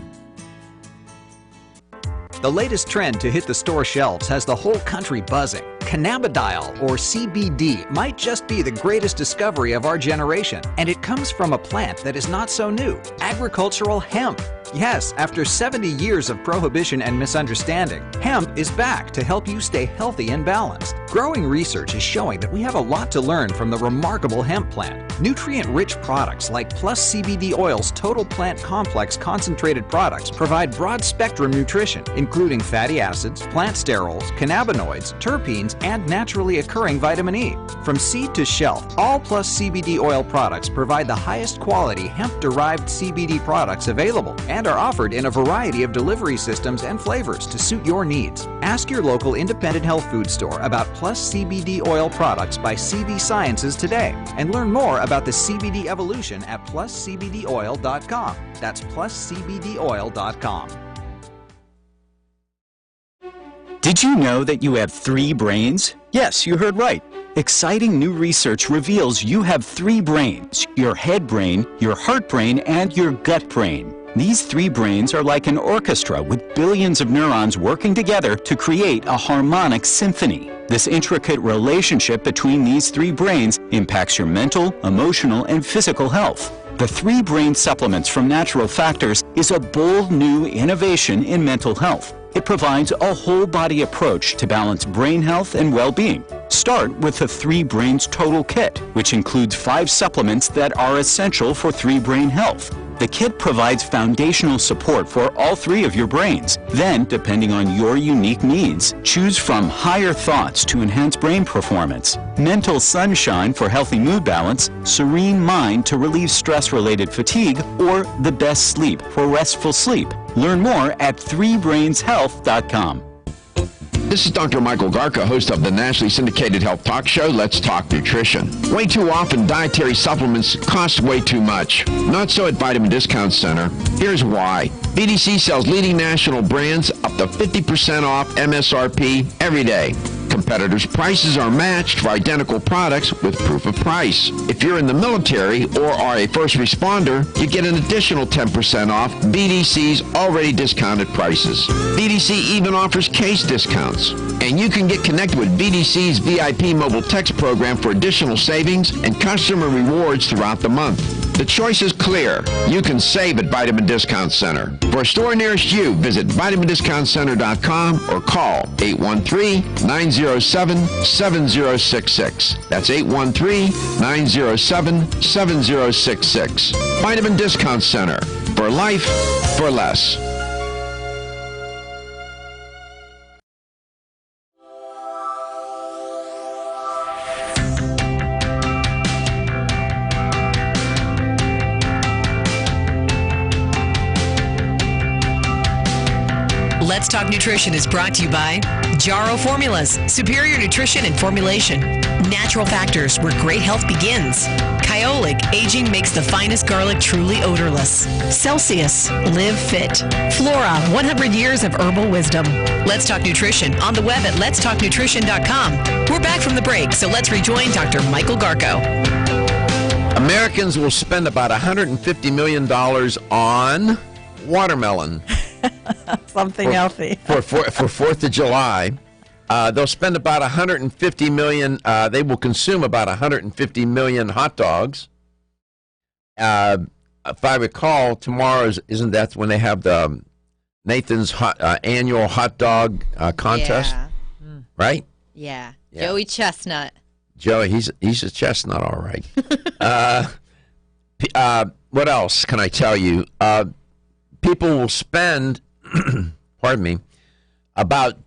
The latest trend to hit the store shelves has the whole country buzzing. Cannabidiol, or CBD, might just be the greatest discovery of our generation, and it comes from a plant that is not so new, agricultural hemp. Yes, after 70 years of prohibition and misunderstanding, hemp is back to help you stay healthy and balanced. Growing research is showing that we have a lot to learn from the remarkable hemp plant. Nutrient-rich products like Plus CBD Oil's Total Plant Complex concentrated products provide broad-spectrum nutrition, including fatty acids, plant sterols, cannabinoids, terpenes, and naturally occurring vitamin E. From seed to shelf, all Plus CBD Oil products provide the highest quality hemp-derived CBD products available and are offered in a variety of delivery systems and flavors to suit your needs. Ask your local independent health food store about Plus CBD Oil products by CV Sciences today and learn more about the CBD evolution at pluscbdoil.com. That's pluscbdoil.com. Did you know that you have 3 brains? Yes, you heard right. Exciting new research reveals you have 3 brains: your head brain, your heart brain, and your gut brain. These 3 brains are like an orchestra with billions of neurons working together to create a harmonic symphony. This intricate relationship between these 3 brains impacts your mental, emotional, and physical health. The 3 Brain Supplements from Natural Factors is a bold new innovation in mental health. It provides a whole-body approach to balance brain health and well-being. Start with the 3 Brains Total Kit, which includes 5 supplements that are essential for 3 brain health. The kit provides foundational support for all 3 of your brains. Then, depending on your unique needs, choose from Higher Thoughts to enhance brain performance, Mental Sunshine for healthy mood balance, Serene Mind to relieve stress-related fatigue, or The Best Sleep for restful sleep. Learn more at 3brainshealth.com. This is Dr. Michael Garka, host of the nationally syndicated health talk show, Let's Talk Nutrition. Way too often, dietary supplements cost way too much. Not so at Vitamin Discount Center. Here's why. BDC sells leading national brands up to 50% off MSRP every day. Competitors' prices are matched for identical products with proof of price. If you're in the military or are a first responder, you get an additional 10% off BDC's already discounted prices. BDC even offers case discounts. And you can get connected with BDC's VIP mobile text program for additional savings and customer rewards throughout the month. The choice is clear. You can save at Vitamin Discount Center. For a store nearest you, visit vitamindiscountcenter.com or call 813-907-7066. That's 813-907-7066. Vitamin Discount Center. For life, for less. Let's Talk Nutrition is brought to you by Jarrow Formulas, superior nutrition and formulation. Natural Factors, where great health begins. Kyolic, aging makes the finest garlic truly odorless. Celsius, live fit. Flora, 100 years of herbal wisdom. Let's Talk Nutrition on the web at letstalknutrition.com. We're back from the break, so let's rejoin Dr. Michael Garko. Americans will spend about $150 million on watermelon. Something healthy. For 4th of July. They'll spend about $150 million. They will consume about 150 million hot dogs. If I recall, tomorrow isn't that when they have the Nathan's annual hot dog contest? Yeah. Right? Yeah. Yeah. Joey Chestnut. Joey, he's a chestnut, all right. What else can I tell you? People will spend, pardon me, about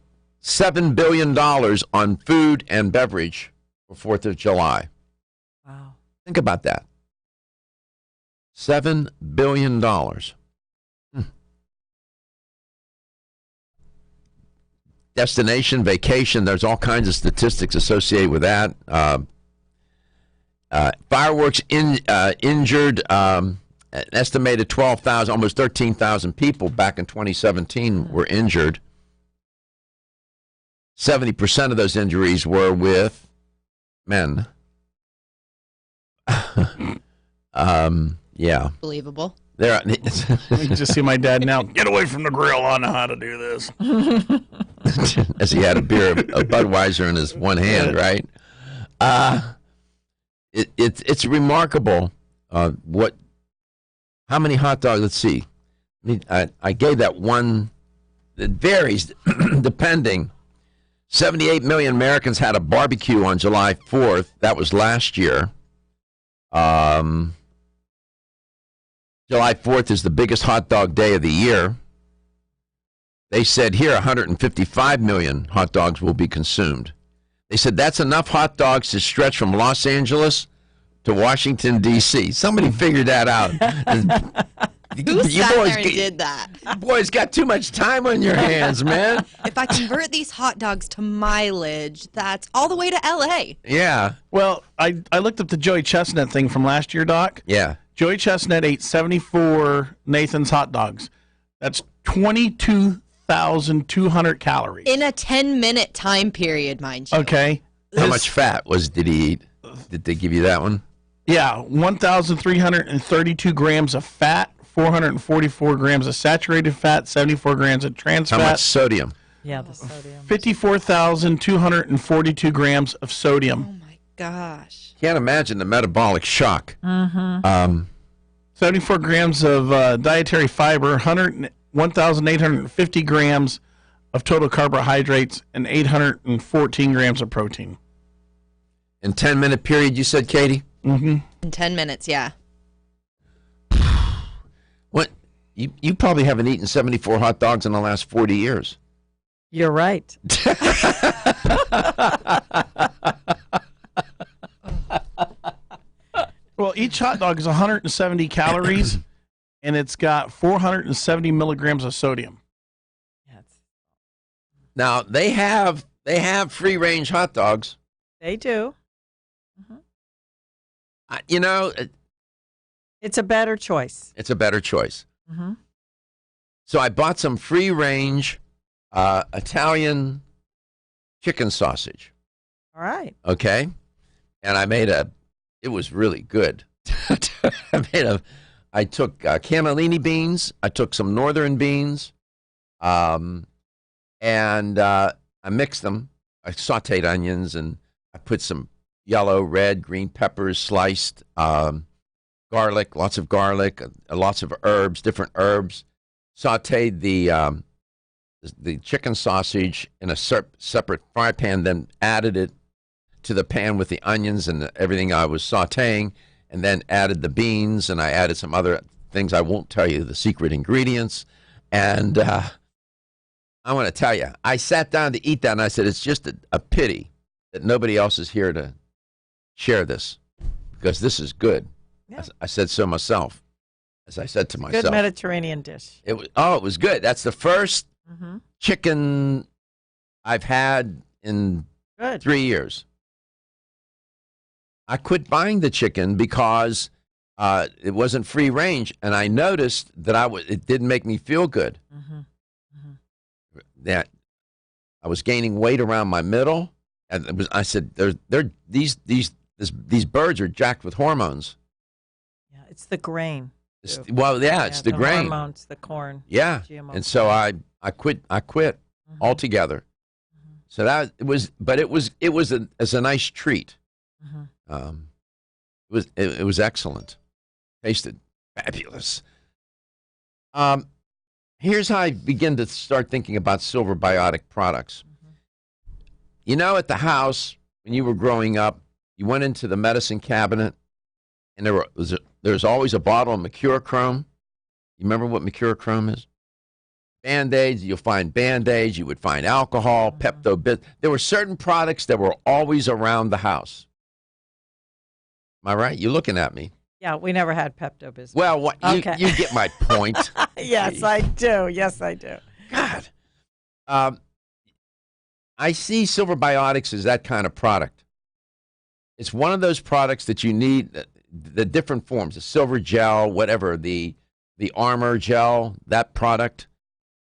$7 billion on food and beverage for 4th of July. Wow. Think about that. $7 billion. Destination, vacation, there's all kinds of statistics associated with that. Fireworks injured an estimated 12,000, almost 13,000 people back in 2017 were injured. 70% of those injuries were with men. Yeah. Believable. You can just see my dad now. Get away from the grill. I know how to do this. As he had a beer of Budweiser in his one hand, right? It's remarkable how many hot dogs? Let's see. I gave that one. It varies depending. 78 million Americans had a barbecue on July 4th. That was last year. July 4th is the biggest hot dog day of the year. They said here 155 million hot dogs will be consumed. They said that's enough hot dogs to stretch from Los Angeles to Washington, D.C. Somebody figured that out. Who sat there and did that? You boys got too much time on your hands, man. If I convert these hot dogs to mileage, that's all the way to L.A. Yeah. Well, I looked up the Joey Chestnut thing from last year, Doc. Yeah. Joey Chestnut ate 74 Nathan's hot dogs. That's 22,200 calories. In a 10-minute time period, mind you. Okay. How much fat did he eat? Did they give you that one? Yeah, 1,332 grams of fat, 444 grams of saturated fat, 74 grams of trans fat. How much sodium? Yeah, the sodium. 54,242 grams of sodium. Oh, my gosh. Can't imagine the metabolic shock. 74 grams of dietary fiber, 1,850 grams of total carbohydrates, and 814 grams of protein. In 10-minute period, you said, Katie? Mm-hmm. In 10 minutes, yeah. What? You probably haven't eaten 74 hot dogs in the last 40 years. You're right. Well, each hot dog is 170 calories, and it's got 470 milligrams of sodium. Now, they have free-range hot dogs. They do. You know, it's a better choice. It's a better choice. Mm-hmm. So I bought some free-range Italian chicken sausage. All right. Okay, and I made it was really good. I took cannellini beans. I took some northern beans, and I mixed them. I sautéed onions, and I put some yellow, red, green peppers sliced. garlic, lots of garlic, lots of herbs, different herbs. Sauteed the chicken sausage in a separate fry pan, then added it to the pan with the onions and everything I was sauteing, and then added the beans, and I added some other things. I won't tell you the secret ingredients. And I want to tell you, I sat down to eat that, and I said, it's just a pity that nobody else is here to share this, because this is good. Yeah. I said so myself, as I said to myself. Good Mediterranean dish. It was good. That's the first chicken I've had in 3 years. I quit buying the chicken because it wasn't free range, and I noticed that it didn't make me feel good. That I was gaining weight around my middle, and I said, these birds are jacked with hormones. Yeah, it's the grain. It's the grain. Hormones, the corn. Yeah, GMO and so I quit altogether. So that it was a nice treat. It was excellent. Tasted fabulous. Here's how I begin to start thinking about silver biotic products. You know, at the house when you were growing up, you went into the medicine cabinet, and there's always a bottle of Mercurochrome. You remember what Mercurochrome is? Band-Aids, you'll find Band-Aids, you would find alcohol, Pepto-Bismol. There were certain products that were always around the house. Am I right? You're looking at me. Yeah, we never had Pepto-Bismol. Well, you get my point. Yes, I do. Yes, I do. God. I see Silver Biotics as that kind of product. It's one of those products that you need, the different forms, the silver gel, whatever, the armor gel, that product.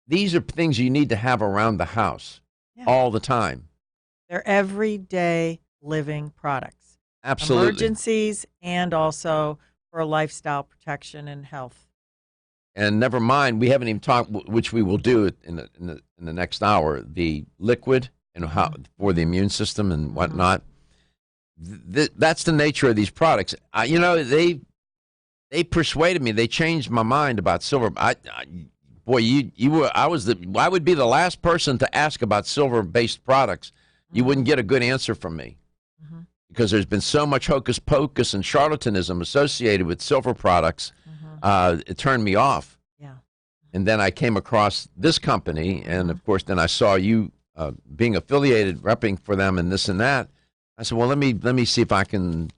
These are things you need to have around the house all the time. They're everyday living products. Absolutely. Emergencies and also for lifestyle protection and health. And never mind, we haven't even talked, which we will do in the next hour, the liquid and how for the immune system and whatnot. That's the nature of these products. They persuaded me. They changed my mind about silver. I would be the last person to ask about silver-based products. You wouldn't get a good answer from me because there's been so much hocus pocus and charlatanism associated with silver products. It turned me off. Yeah. And then I came across this company, and of course, then I saw you being affiliated, repping for them, and this and that. I said, well, let me see if I can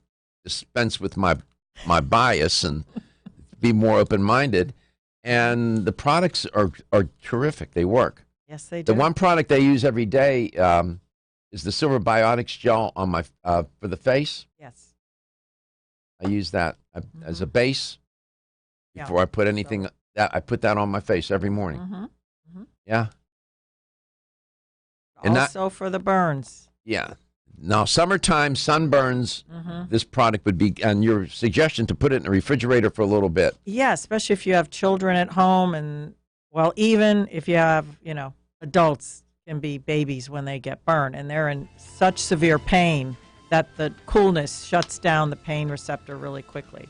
dispense with my bias and be more open-minded. And the products are terrific. They work. Yes, they do. The one product I use every day is the Silver Biotics gel on my for the face. Yes. I use that as a base before I put anything. I put that on my face every morning. Yeah. And also for the burns. Yeah. Now, summertime sunburns, this product would be, and your suggestion to put it in the refrigerator for a little bit. Yeah, especially if you have children at home, and, well, even if you have, adults can be babies when they get burned, and they're in such severe pain that the coolness shuts down the pain receptor really quickly.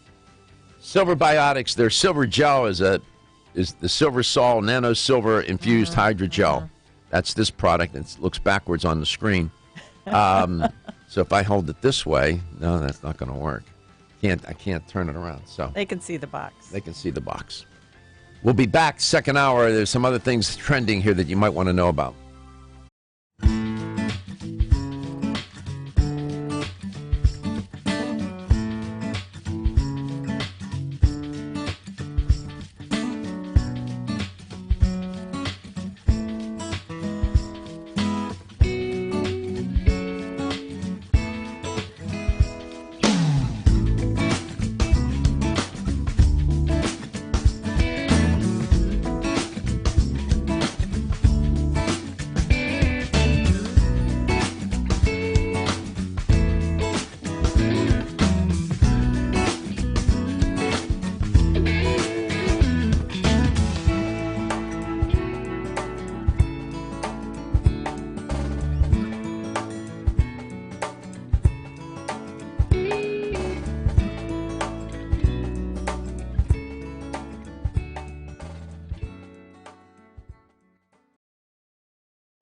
Silver Biotics, their silver gel is the silver sol nano silver infused hydrogel. That's this product. It looks backwards on the screen. So if I hold it this way, no, that's not going to work. I can't turn it around. So they can see the box. They can see the box. We'll be back second hour. There's some other things trending here that you might want to know about.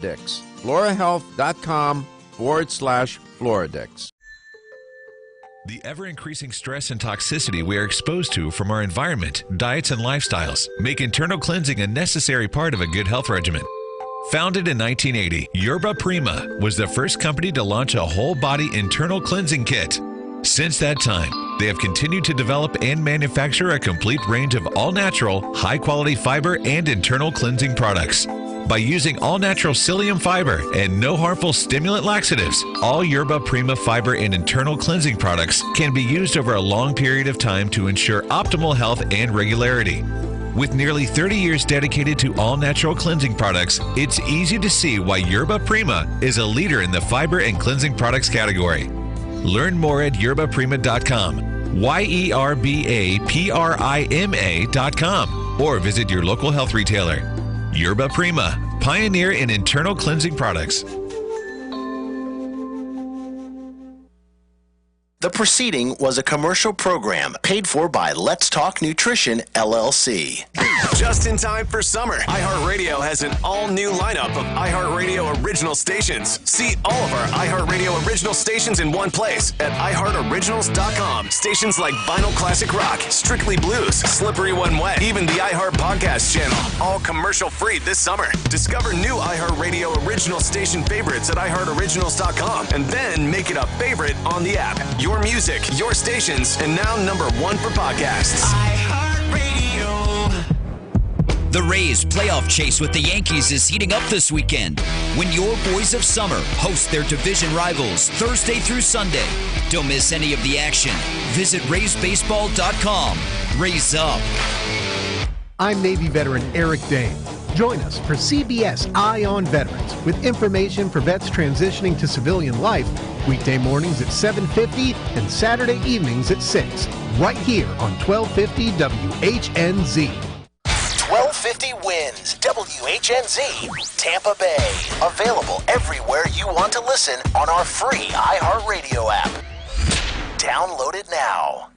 Floradix. florahealth.com/Floradix. The ever-increasing stress and toxicity we are exposed to from our environment, diets, and lifestyles make internal cleansing a necessary part of a good health regimen. Founded in 1980, Yerba Prima was the first company to launch a whole-body internal cleansing kit. Since that time, they have continued to develop and manufacture a complete range of all-natural, high-quality fiber and internal cleansing products. By using all-natural psyllium fiber and no harmful stimulant laxatives, all Yerba Prima fiber and internal cleansing products can be used over a long period of time to ensure optimal health and regularity. With nearly 30 years dedicated to all-natural cleansing products, it's easy to see why Yerba Prima is a leader in the fiber and cleansing products category. Learn more at yerbaprima.com, YERBAPRIMA.com, or visit your local health retailer. Yerba Prima, pioneer in internal cleansing products. The preceding was a commercial program paid for by Let's Talk Nutrition, LLC. Just in time for summer, iHeartRadio has an all-new lineup of iHeartRadio original stations. See all of our iHeartRadio original stations in one place at iHeartOriginals.com. Stations like Vinyl Classic Rock, Strictly Blues, Slippery When Wet, even the iHeart Podcast channel. All commercial-free this summer. Discover new iHeartRadio original station favorites at iHeartOriginals.com and then make it a favorite on the app. Your music, your stations, and now #1 for podcasts. The Rays' playoff chase with the Yankees is heating up this weekend when your Boys of Summer host their division rivals Thursday through Sunday. Don't miss any of the action. Visit RaysBaseball.com. Rays up. I'm Navy veteran Eric Dane. Join us for CBS Eye on Veterans with information for vets transitioning to civilian life, weekday mornings at 7:50 and Saturday evenings at 6, right here on 1250 WHNZ. 1250 wins WHNZ, Tampa Bay. Available everywhere you want to listen on our free iHeartRadio app. Download it now.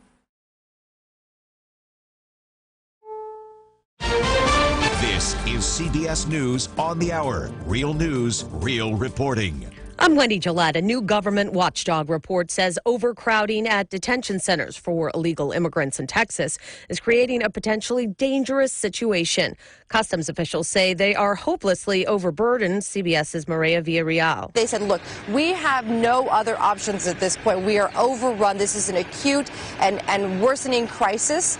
This is CBS News on the Hour. Real news, real reporting. I'm Wendy Gillette. A new government watchdog report says overcrowding at detention centers for illegal immigrants in Texas is creating a potentially dangerous situation. Customs officials say they are hopelessly overburdened. CBS's Maria Villarreal. They said, look, we have no other options at this point. We are overrun. This is an acute and worsening crisis.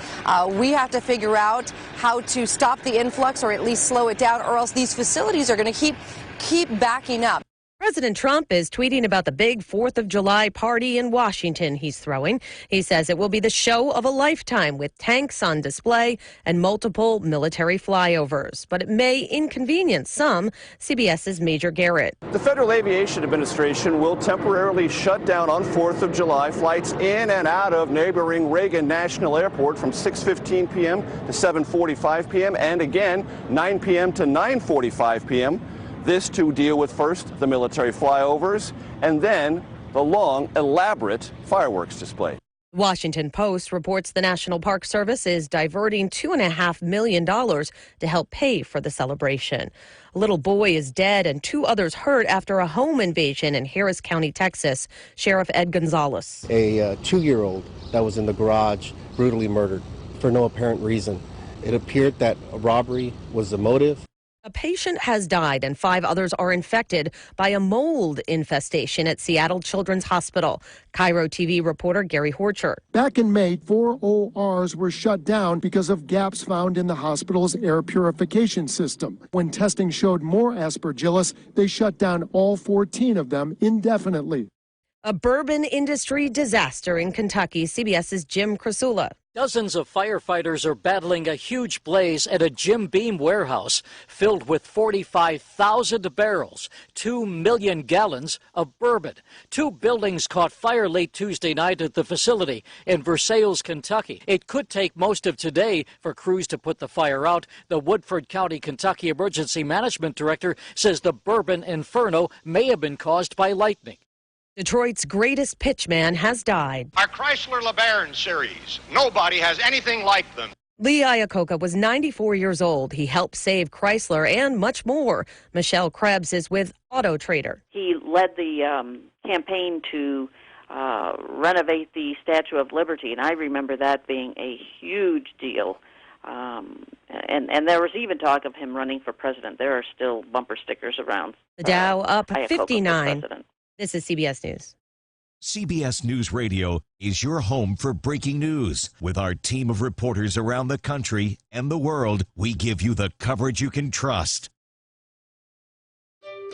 We have to figure out how to stop the influx or at least slow it down, or else these facilities are going to keep backing up. President Trump is tweeting about the big 4th of July party in Washington he's throwing. He says it will be the show of a lifetime with tanks on display and multiple military flyovers. But it may inconvenience some. CBS's Major Garrett. The Federal Aviation Administration will temporarily shut down on 4th of July flights in and out of neighboring Reagan National Airport from 6:15 p.m. to 7:45 p.m. and again 9 p.m. to 9:45 p.m. This to deal with first the military flyovers and then the long, elaborate fireworks display. The Washington Post reports the National Park Service is diverting $2.5 million to help pay for the celebration. A little boy is dead and 2 others hurt after a home invasion in Harris County, Texas. Sheriff Ed Gonzalez. A 2-year-old that was in the garage brutally murdered for no apparent reason. It appeared that a robbery was the motive. A patient has died and 5 others are infected by a mold infestation at Seattle Children's Hospital. Cairo TV reporter Gary Horcher. Back in May, 4 ORs were shut down because of gaps found in the hospital's air purification system. When testing showed more aspergillus, they shut down all 14 of them indefinitely. A bourbon industry disaster in Kentucky. CBS's Jim Krasula. Dozens of firefighters are battling a huge blaze at a Jim Beam warehouse filled with 45,000 barrels, 2 million gallons of bourbon. 2 buildings caught fire late Tuesday night at the facility in Versailles, Kentucky. It could take most of today for crews to put the fire out. The Woodford County, Kentucky Emergency Management Director says the bourbon inferno may have been caused by lightning. Detroit's greatest pitchman has died. Our Chrysler LeBaron series. Nobody has anything like them. Lee Iacocca was 94 years old. He helped save Chrysler and much more. Michelle Krebs is with Auto Trader. He led the campaign to renovate the Statue of Liberty, and I remember that being a huge deal. And there was even talk of him running for president. There are still bumper stickers around. The Dow up Iacocca 59. for president. This is CBS News. CBS News Radio is your home for breaking news. With our team of reporters around the country and the world, we give you the coverage you can trust.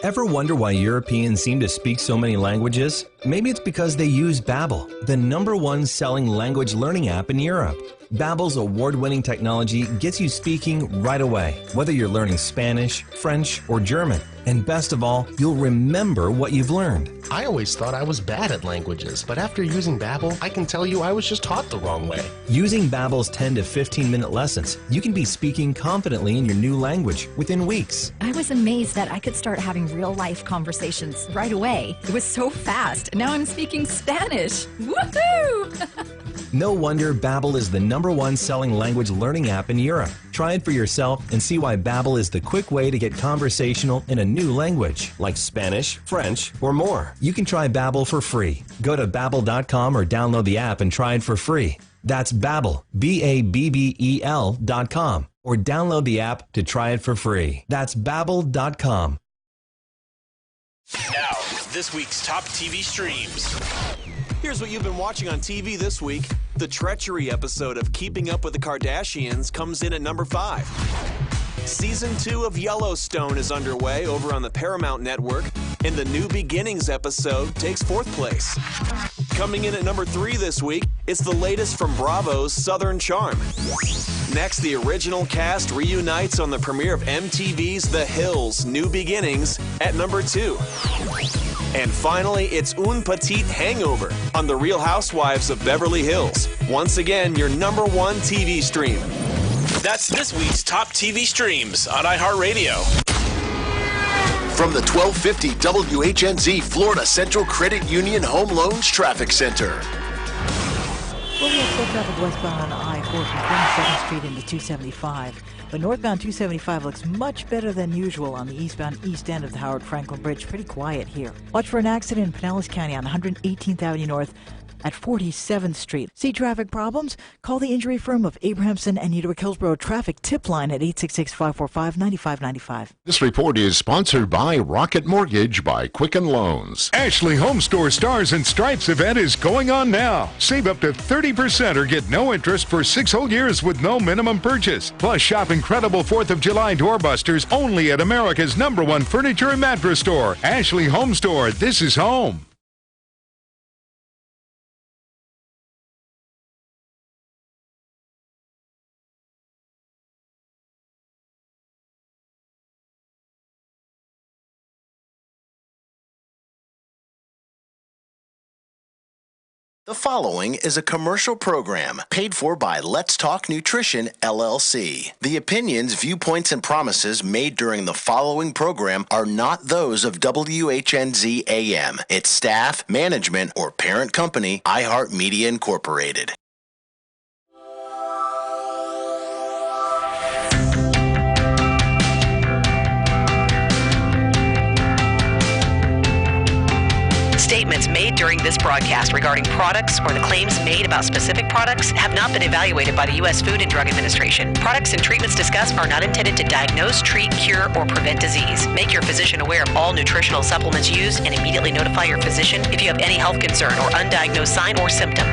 Ever wonder why Europeans seem to speak so many languages? Maybe it's because they use Babbel, the #1 selling language learning app in Europe. Babbel's award-winning technology gets you speaking right away, whether you're learning Spanish, French, or German. And best of all, you'll remember what you've learned. I always thought I was bad at languages, but after using Babbel, I can tell you I was just taught the wrong way. Using Babbel's 10 to 15-minute lessons, you can be speaking confidently in your new language within weeks. I was amazed that I could start having real-life conversations right away. It was so fast. Now I'm speaking Spanish. Woohoo! No wonder Babbel is the #1 selling language learning app in Europe. Try it for yourself and see why Babbel is the quick way to get conversational in a new language, like Spanish, French, or more. You can try Babbel for free. Go to Babbel.com or download the app and try it for free. That's Babbel, Babbel.com, or download the app to try it for free. That's Babbel.com. Now, this week's top TV streams. Here's what you've been watching on TV this week. The treachery episode of Keeping Up with the Kardashians comes in at number 5. Season 2 of Yellowstone is underway over on the Paramount Network, and the New Beginnings episode takes 4th place. Coming in at number 3 this week, it's the latest from Bravo's Southern Charm. Next, the original cast reunites on the premiere of MTV's The Hills, New Beginnings at number 2. And finally, it's Un Petit Hangover on The Real Housewives of Beverly Hills. Once again, your #1 TV stream. That's this week's top TV streams on iHeartRadio. From the 1250 WHNZ Florida Central Credit Union Home Loans Traffic Center. Well, we have slow traffic westbound on I-4 from 22nd Street into 275. But northbound 275 looks much better than usual on the eastbound east end of the Howard Franklin Bridge. Pretty quiet here. Watch for an accident in Pinellas County on 118th Avenue North at 47th Street. See traffic problems? Call the injury firm of Abrahamson and Utica Hillsborough Traffic Tip Line at 866-545-9595. This report is sponsored by Rocket Mortgage by Quicken Loans. Ashley Home Store Stars and Stripes event is going on now. Save up to 30% or get no interest for 6 whole years with no minimum purchase. Plus, shop incredible 4th of July doorbusters only at America's #1 furniture and mattress store. Ashley Home Store. This is home. The following is a commercial program paid for by Let's Talk Nutrition, LLC. The opinions, viewpoints, and promises made during the following program are not those of WHNZ AM, its staff, management, or parent company, iHeartMedia Incorporated. Statements made during this broadcast regarding products or the claims made about specific products have not been evaluated by the U.S. Food and Drug Administration. Products and treatments discussed are not intended to diagnose, treat, cure, or prevent disease. Make your physician aware of all nutritional supplements used and immediately notify your physician if you have any health concern or undiagnosed sign or symptom.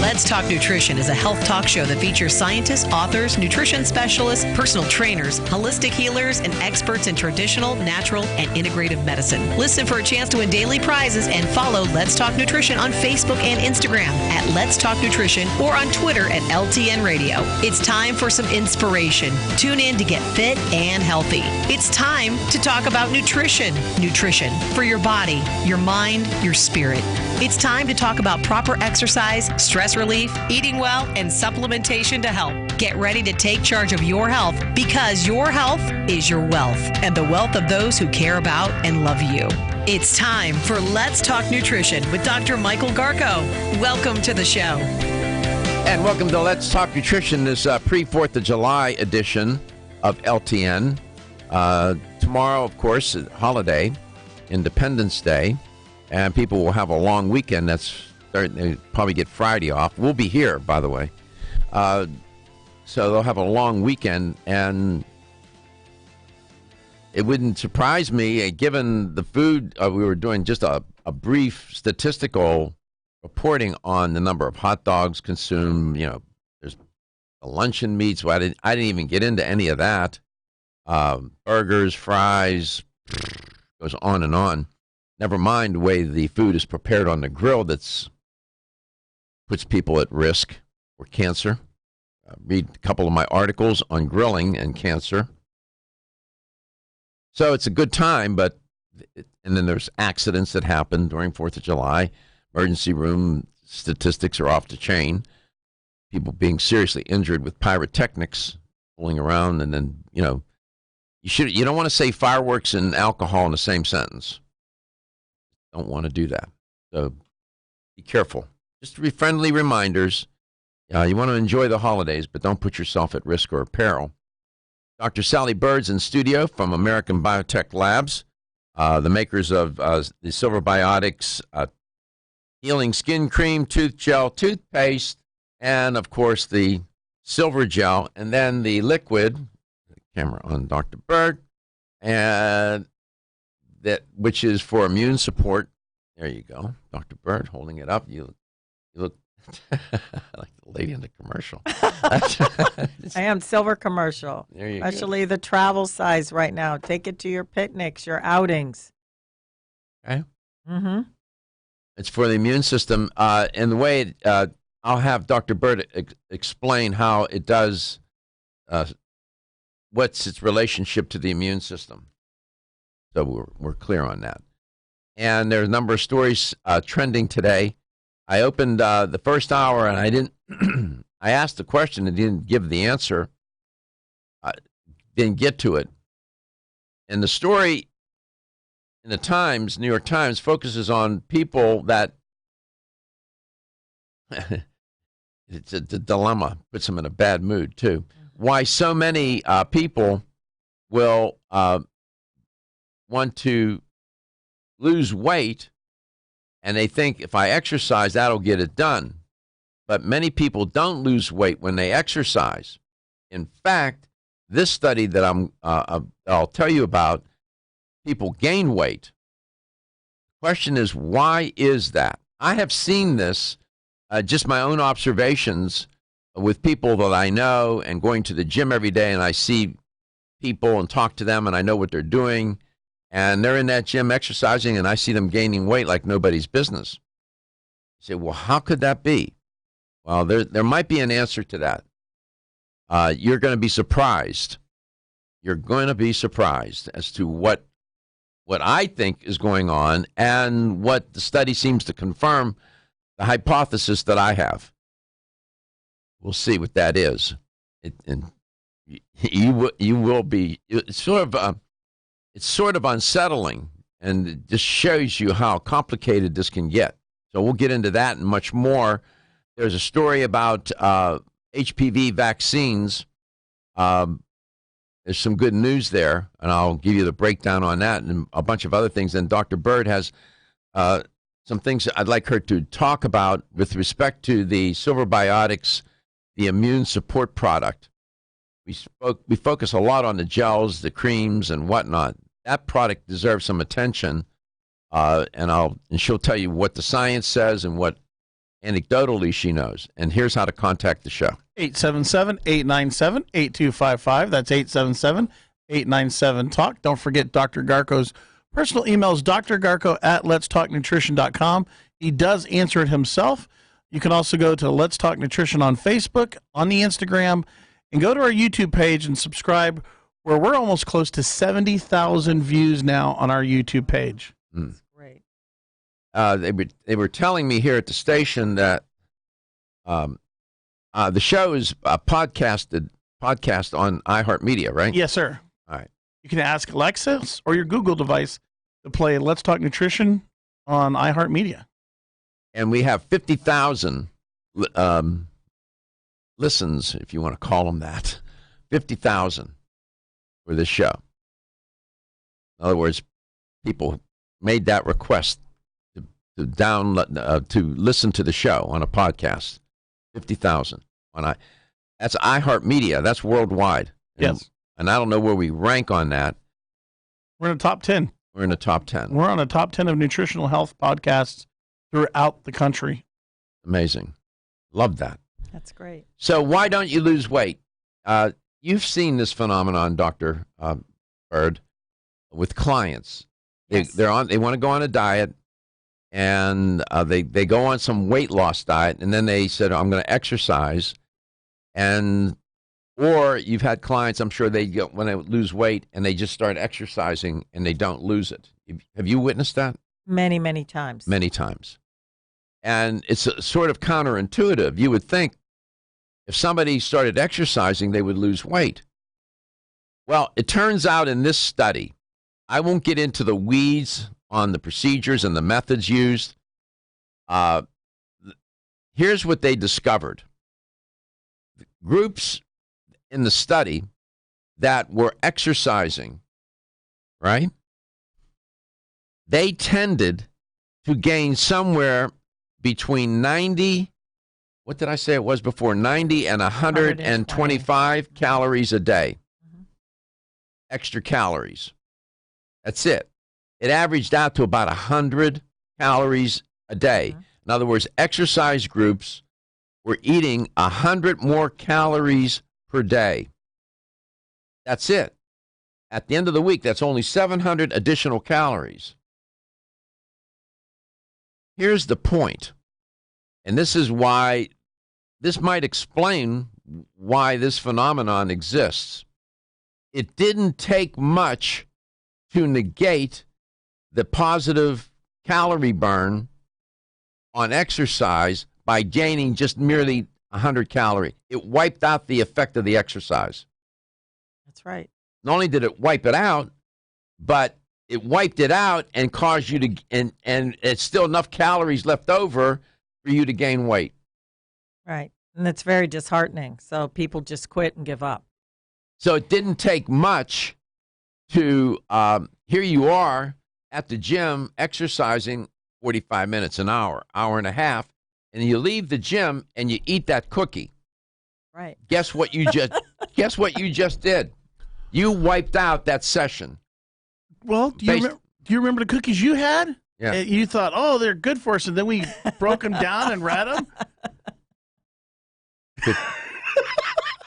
Let's Talk Nutrition is a health talk show that features scientists, authors, nutrition specialists, personal trainers, holistic healers, and experts in traditional, natural, and integrative medicine. Listen for a chance to win daily prizes and follow Let's Talk Nutrition on Facebook and Instagram at Let's Talk Nutrition or on Twitter at LTN Radio. It's time for some inspiration. Tune in to get fit and healthy. It's time to talk about nutrition. Nutrition for your body, your mind, your spirit. It's time to talk about proper exercise, stress relief, eating well, and supplementation to help. Get ready to take charge of your health because your health is your wealth and the wealth of those who care about and love you. It's time for Let's Talk Nutrition with Dr. Michael Garko. Welcome to the show. And welcome to Let's Talk Nutrition, this pre-4th of July edition of LTN. Tomorrow, of course, holiday, Independence Day, and people will have a long weekend. They probably get Friday off. We'll be here, by the way. So they'll have a long weekend, and it wouldn't surprise me, given the food, we were doing just a brief statistical reporting on the number of hot dogs consumed. There's the luncheon meats. Well, I didn't even get into any of that. Burgers, fries, goes on and on. Never mind the way the food is prepared on the grill puts people at risk for cancer. Read a couple of my articles on grilling and cancer. So it's a good time, and then there's accidents that happen during 4th of July. Emergency room statistics are off the chain. People being seriously injured with pyrotechnics, fooling around, and then, you don't want to say fireworks and alcohol in the same sentence. Don't want to do that. So be careful. Just to be friendly reminders. You want to enjoy the holidays, but don't put yourself at risk or peril. Dr. Sally Bird's in studio from American Biotech Labs, the makers of the Silver Biotics Healing Skin Cream, Tooth Gel, Toothpaste, and, of course, the Silver Gel, and then the liquid, camera on Dr. Bird, and which is for immune support. There you go, Dr. Bird, holding it up. You look like the lady in the commercial. I am Silver commercial. There you Especially the travel size right now. Take it to your picnics, your outings. Okay. Mm-hmm. It's for the immune system. And the way I'll have Dr. Bird explain how it does, what's its relationship to the immune system. So we're clear on that. And there's a number of stories trending today. I opened the first hour and I didn't. I asked the question and didn't give the answer. Didn't get to it. And the story in the Times, New York Times, focuses on people that it's a dilemma, puts them in a bad mood too. Why so many people will want to lose weight, and they think if I exercise, that'll get it done. But many people don't lose weight when they exercise. In fact, this study that I'll tell you about, people gain weight. The question is, why is that? I have seen this, just my own observations with people that I know and going to the gym every day, and I see people and talk to them, and I know what they're doing, and they're in that gym exercising, and I see them gaining weight like nobody's business. You say, well, how could that be? Well, there might be an answer to that. You're going to be surprised. You're going to be surprised as to what I think is going on and what the study seems to confirm the hypothesis that I have. We'll see what that is. And you will be. It's sort of unsettling, and it just shows you how complicated this can get. So we'll get into that and much more. There's a story about HPV vaccines. There's some good news there, and I'll give you the breakdown on that and a bunch of other things. And Dr. Bird has some things I'd like her to talk about with respect to the Silver Biotics, the immune support product. We focus a lot on the gels, the creams, and whatnot. That product deserves some attention, and she'll tell you what the science says and what anecdotally she knows. And here's how to contact the show. 877-897-8255. That's 877-897-TALK. Don't forget Dr. Garko's personal email is drgarko@letstalknutrition.com. He does answer it himself. You can also go to Let's Talk Nutrition on Facebook, on the Instagram, and go to our YouTube page and subscribe, where we're almost close to 70,000 views now on our YouTube page. That's great. They were telling me here at the station that the show is podcast on iHeartMedia, right? Yes, sir. All right. You can ask Alexa or your Google device to play Let's Talk Nutrition on iHeartMedia. And we have 50,000 listens, if you want to call them that, 50,000 for this show. In other words, people made that request to download, to listen to the show on a podcast. 50,000. That's iHeartMedia. That's worldwide. Yes. And I don't know where we rank on that. We're in the top 10. We're in the top 10. We're on a top 10 of nutritional health podcasts throughout the country. Amazing. Love that. That's great. So why don't you lose weight? You've seen this phenomenon, Dr. Bird, with clients. Yes. They want to go on a diet, and they go on some weight loss diet, and then they said, I'm going to exercise. Or you've had clients, I'm sure when they lose weight and they just start exercising and they don't lose it. Have you witnessed that? Many, many times. Many times. And it's sort of counterintuitive. You would think if somebody started exercising, they would lose weight. Well, it turns out in this study, I won't get into the weeds on the procedures and the methods used. Here's what they discovered. Groups in the study that were exercising, right? They tended to gain somewhere between 90, what did I say it was before? 90 and 125 calories a day. Extra calories. That's it. It averaged out to about 100 calories a day. In other words, exercise groups were eating 100 more calories per day. That's it. At the end of the week, that's only 700 additional calories. Here's the point, and this is why this might explain why this phenomenon exists. It didn't take much to negate the positive calorie burn on exercise by gaining just merely 100 calories. It wiped out the effect of the exercise. That's right. Not only did it wipe it out, but it wiped it out and caused you to, and it's still enough calories left over for you to gain weight. Right. And it's very disheartening. So people just quit and give up. So it didn't take much to, here you are at the gym exercising 45 minutes, an hour, hour and a half, and you leave the gym and you eat that cookie. Right. Guess what you just did? You wiped out that session. Well, do you remember the cookies you had? Yeah. You thought, oh, they're good for us, and then we broke them down and read them?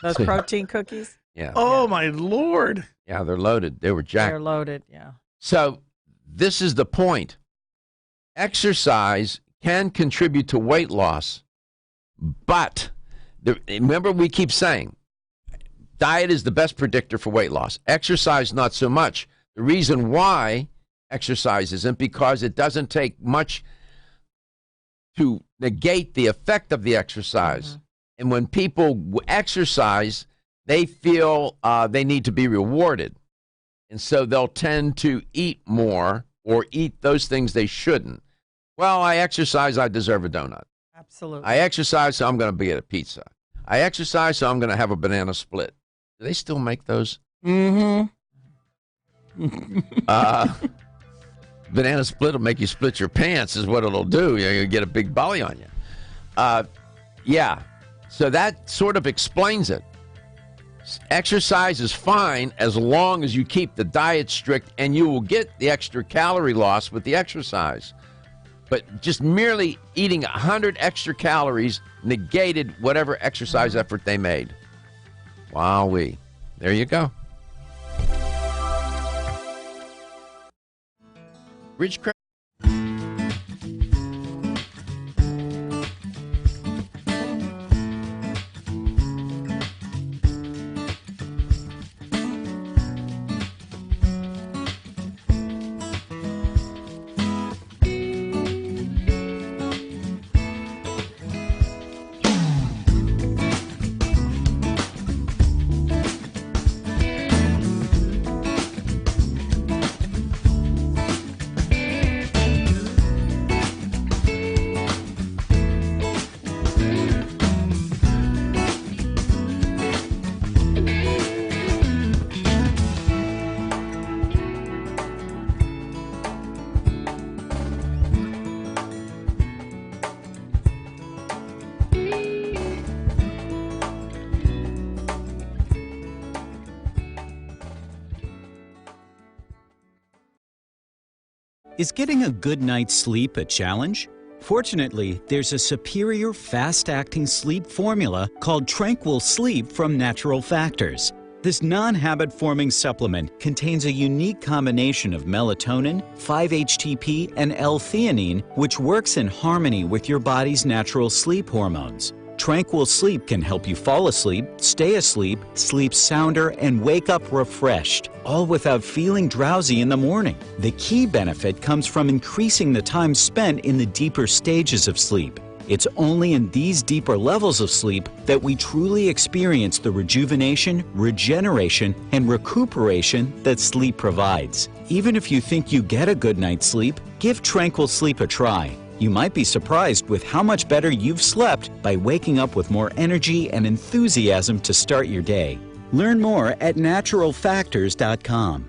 Those protein cookies? Yeah. Oh, my Lord. Yeah, they're loaded. They were jacked. They're loaded, yeah. So this is the point. Exercise can contribute to weight loss, but remember we keep saying diet is the best predictor for weight loss. Exercise, not so much. The reason why exercise isn't because it doesn't take much to negate the effect of the exercise. Mm-hmm. And when people exercise, they feel they need to be rewarded. And so they'll tend to eat more or eat those things they shouldn't. Well, I exercise, I deserve a donut. Absolutely. I exercise, so I'm going to get a pizza. I exercise, so I'm going to have a banana split. Do they still make those? Mm-hmm. Banana split will make you split your pants is what it'll do. You'll get a big belly on you. Yeah. So that sort of explains it. Exercise is fine as long as you keep the diet strict, and you will get the extra calorie loss with the exercise. But just merely eating 100 extra calories negated whatever exercise effort they made. Wowee. There you go. Rich Craig. Is getting a good night's sleep a challenge? Fortunately, there's a superior fast-acting sleep formula called Tranquil Sleep from Natural Factors. This non-habit-forming supplement contains a unique combination of melatonin, 5-HTP, and L-theanine, which works in harmony with your body's natural sleep hormones. Tranquil Sleep can help you fall asleep, stay asleep, sleep sounder, and wake up refreshed, all without feeling drowsy in the morning. The key benefit comes from increasing the time spent in the deeper stages of sleep. It's only in these deeper levels of sleep that we truly experience the rejuvenation, regeneration, and recuperation that sleep provides. Even if you think you get a good night's sleep, give Tranquil Sleep a try. You might be surprised with how much better you've slept by waking up with more energy and enthusiasm to start your day. Learn more at naturalfactors.com.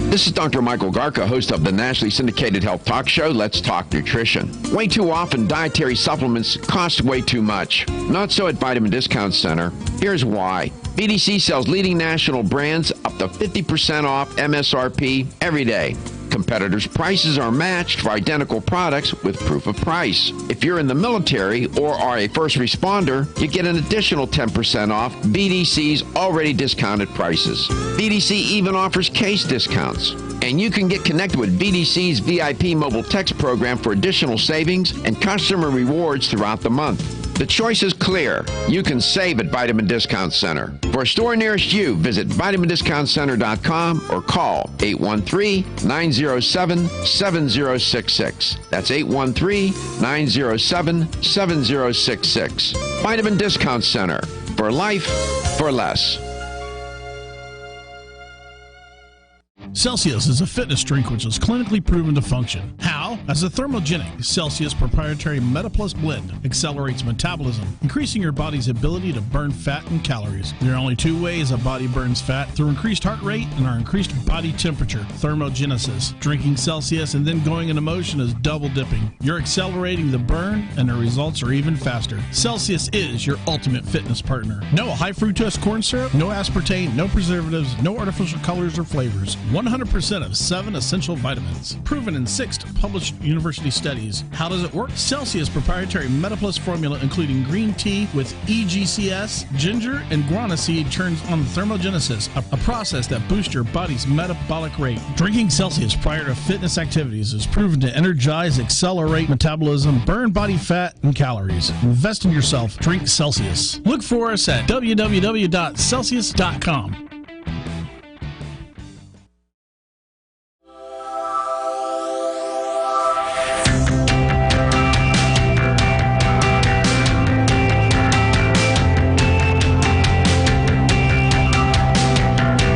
This is Dr. Michael Garka, host of the nationally syndicated health talk show, Let's Talk Nutrition. Way too often, dietary supplements cost way too much. Not so at Vitamin Discount Center. Here's why. BDC sells leading national brands up to 50% off MSRP every day. Competitors' prices are matched for identical products with proof of price. If you're in the military or are a first responder, you get an additional 10% off BDC's already discounted prices. BDC even offers case discounts. And you can get connected with BDC's VIP mobile text program for additional savings and customer rewards throughout the month. The choice is clear. You can save at Vitamin Discount Center. For a store nearest you, visit vitamindiscountcenter.com or call 813-907-7066. That's 813-907-7066. Vitamin Discount Center. For life, for less. Celsius is a fitness drink which is clinically proven to function. How? As a thermogenic, Celsius proprietary MetaPlus blend accelerates metabolism, increasing your body's ability to burn fat and calories. There are only two ways a body burns fat: through increased heart rate and our increased body temperature, thermogenesis. Drinking Celsius and then going into motion is double dipping. You're accelerating the burn and the results are even faster. Celsius is your ultimate fitness partner. No high fructose corn syrup, no aspartame, no preservatives, no artificial colors or flavors. 100% of 7 essential vitamins. Proven in 6 published university studies. How does it work? Celsius proprietary MetaPlus formula, including green tea with EGCS, ginger, and guarana seed, turns on thermogenesis, a process that boosts your body's metabolic rate. Drinking Celsius prior to fitness activities is proven to energize, accelerate metabolism, burn body fat and calories. Invest in yourself. Drink Celsius. Look for us at www.celsius.com.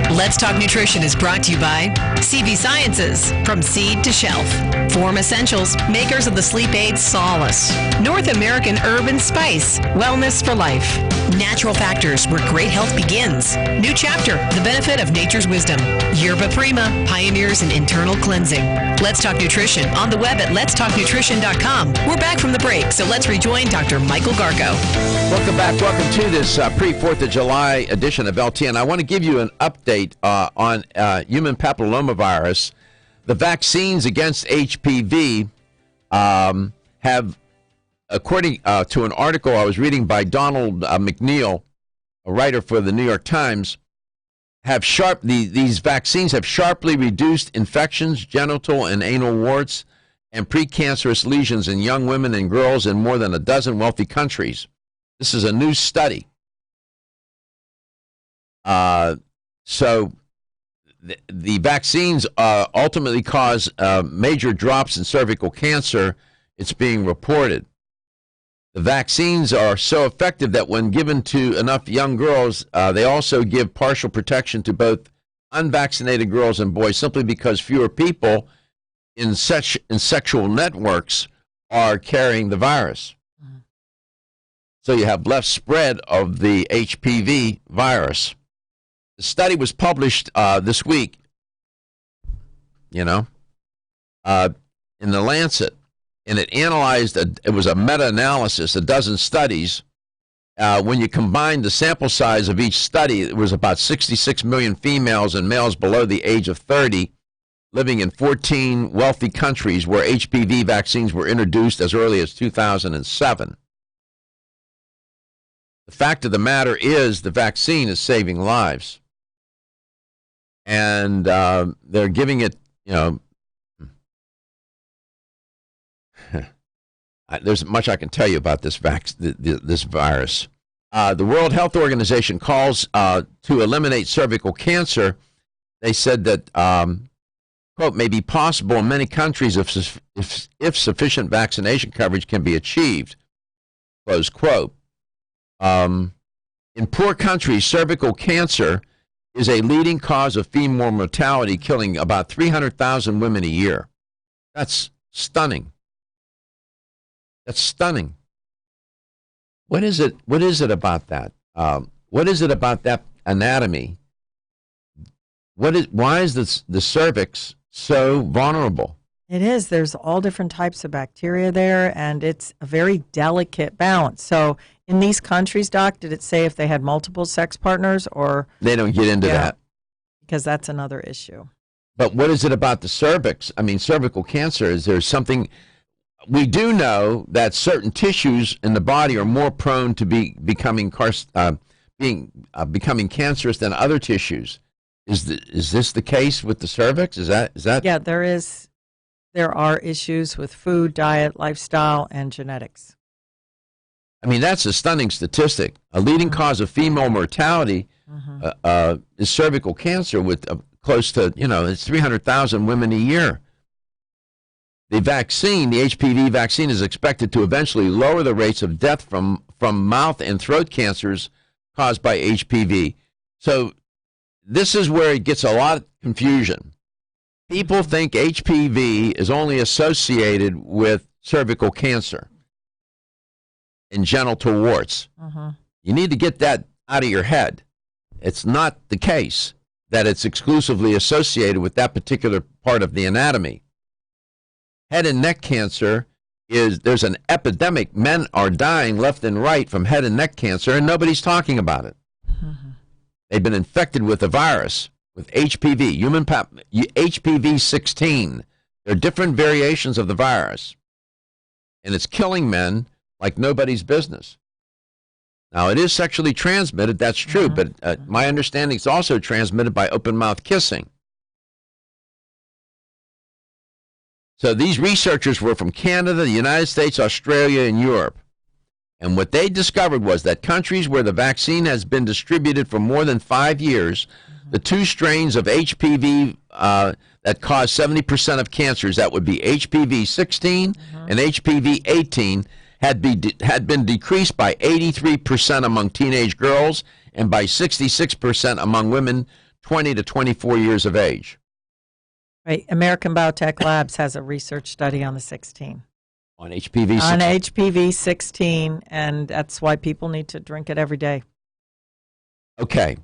Let's Talk Nutrition is brought to you by CB Sciences, from seed to shelf. Form Essentials, makers of the sleep aid Solace. North American Herb and Spice, wellness for life. Natural Factors, where great health begins. New chapter, the benefit of nature's wisdom. Yerba Prima, pioneers in internal cleansing. Let's Talk Nutrition on the web at letstalknutrition.com. We're back from the break, so let's rejoin Dr. Michael Garko. Welcome back. Welcome to this pre-4th of July edition of LTN. I want to give you an update on human papillomavirus. The vaccines against HPV have, according to an article I was reading by Donald McNeil, a writer for the New York Times, these vaccines have sharply reduced infections, genital and anal warts, and precancerous lesions in young women and girls in more than a dozen wealthy countries. This is a new study. So the vaccines ultimately cause major drops in cervical cancer, it's being reported. The vaccines are so effective that when given to enough young girls, they also give partial protection to both unvaccinated girls and boys, simply because fewer people in sexual networks are carrying the virus. So you have less spread of the HPV virus. The study was published this week, in The Lancet, and it analyzed, it was a meta-analysis, a dozen studies. When you combine the sample size of each study, it was about 66 million females and males below the age of 30 living in 14 wealthy countries where HPV vaccines were introduced as early as 2007. The fact of the matter is the vaccine is saving lives. And they're giving it, there's much I can tell you about this this virus. The World Health Organization calls to eliminate cervical cancer. They said that, quote, may be possible in many countries if sufficient vaccination coverage can be achieved, close quote. In poor countries, cervical cancer is a leading cause of female mortality, killing about 300,000 women a year. That's stunning. That's stunning. What is it? What is it about that? What is it about that anatomy? Why is the cervix so vulnerable? It is. There's all different types of bacteria there, and it's a very delicate balance. So in these countries, Doc, did it say if they had multiple sex partners or? They don't get into that. Because that's another issue. But what is it about the cervix? I mean, cervical cancer, is there something? We do know that certain tissues in the body are more prone to becoming cancerous than other tissues. Is this the case with the cervix? Is that? Yeah, there is. There are issues with food, diet, lifestyle, and genetics. I mean, that's a stunning statistic. A leading cause of female mortality is cervical cancer, with close to, it's 300,000 women a year. The vaccine, the HPV vaccine, is expected to eventually lower the rates of death from mouth and throat cancers caused by HPV. So this is where it gets a lot of confusion. People think HPV is only associated with cervical cancer and genital warts. You need to get that out of your head. It's not the case that it's exclusively associated with that particular part of the anatomy. Head and neck cancer there's an epidemic. Men are dying left and right from head and neck cancer, and nobody's talking about it. They've been infected with a virus, with HPV, HPV 16. There are different variations of the virus, and it's killing men like nobody's business. Now, it is sexually transmitted, that's true, but my understanding is also transmitted by open-mouth kissing. So these researchers were from Canada, the United States, Australia, and Europe. And what they discovered was that countries where the vaccine has been distributed for more than 5 years, the two strains of HPV that cause 70% of cancers, that would be HPV 16 and HPV 18, had been decreased by 83% among teenage girls and by 66% among women 20 to 24 years of age. Right. American Biotech Labs has a research study on the 16. On HPV 16? On HPV 16, and that's why people need to drink it every day. Okay.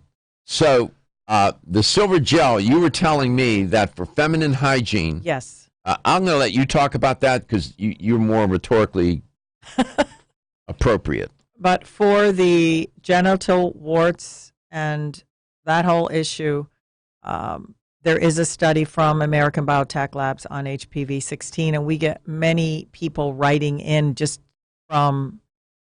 So the silver gel, you were telling me that for feminine hygiene. Yes. I'm going to let you talk about that because you're more rhetorically appropriate. But for the genital warts and that whole issue, there is a study from American Biotech Labs on HPV 16, and we get many people writing in just from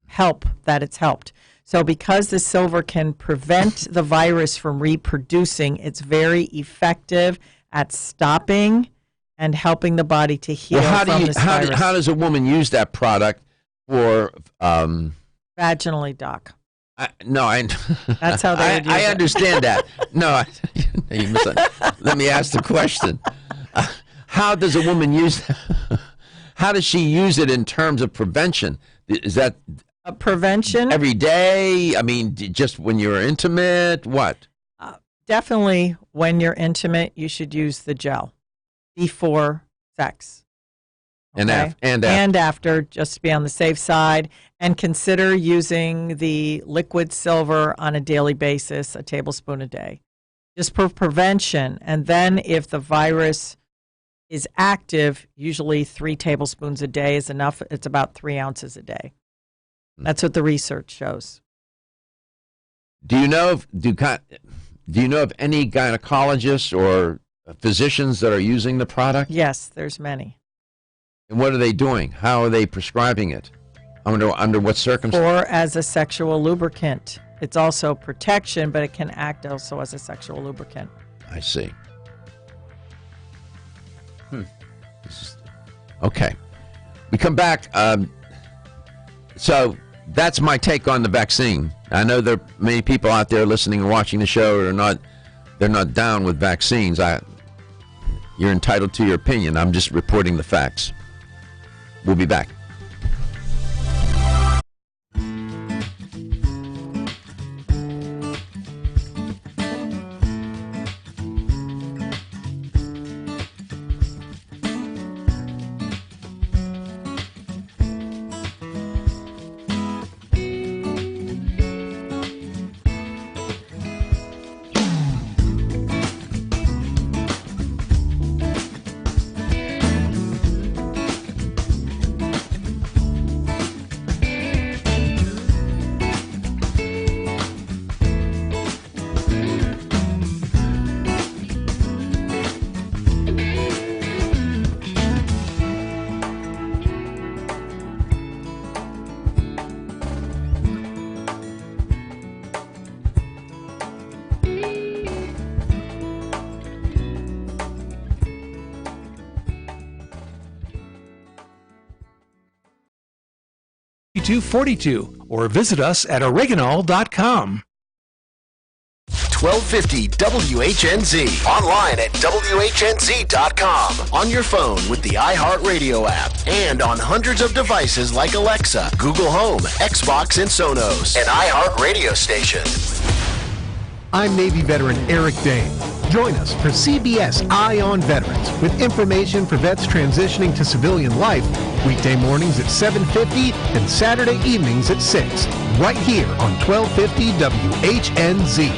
help that it's helped. So because the silver can prevent the virus from reproducing, it's very effective at stopping and helping the body to heal from this virus. How does a woman use that product for vaginally, Doc? That's how they would use I it. understand that. No, let me ask the question. How does a woman use how does she use it in terms of prevention? Is that prevention every day? I mean, just when you're intimate? What? Definitely when you're intimate, you should use the gel before sex. Okay? And after, just to be on the safe side, and consider using the liquid silver on a daily basis, a tablespoon a day, just for prevention. And then if the virus is active, usually 3 tablespoons a day is enough. It's about 3 ounces a day. That's what the research shows. Do you know of any gynecologists or physicians that are using the product? Yes, there's many. And what are they doing? How are they prescribing it? Under what circumstances? Or as a sexual lubricant. It's also protection, but it can act also as a sexual lubricant. I see. Okay. We come back. So that's my take on the vaccine. I know there are many people out there listening and watching the show they're not down with vaccines. You're entitled to your opinion. I'm just reporting the facts. We'll be back. or visit us at oregano.com. 1250 WHNZ. Online at WHNZ.com. On your phone with the iHeartRadio app. And on hundreds of devices like Alexa, Google Home, Xbox, and Sonos. An iHeartRadio station. I'm Navy veteran Eric Dane. Join us for CBS Eye on Veterans with information for vets transitioning to civilian life, weekday mornings at 7:50 and Saturday evenings at 6, right here on 1250 WHNZ.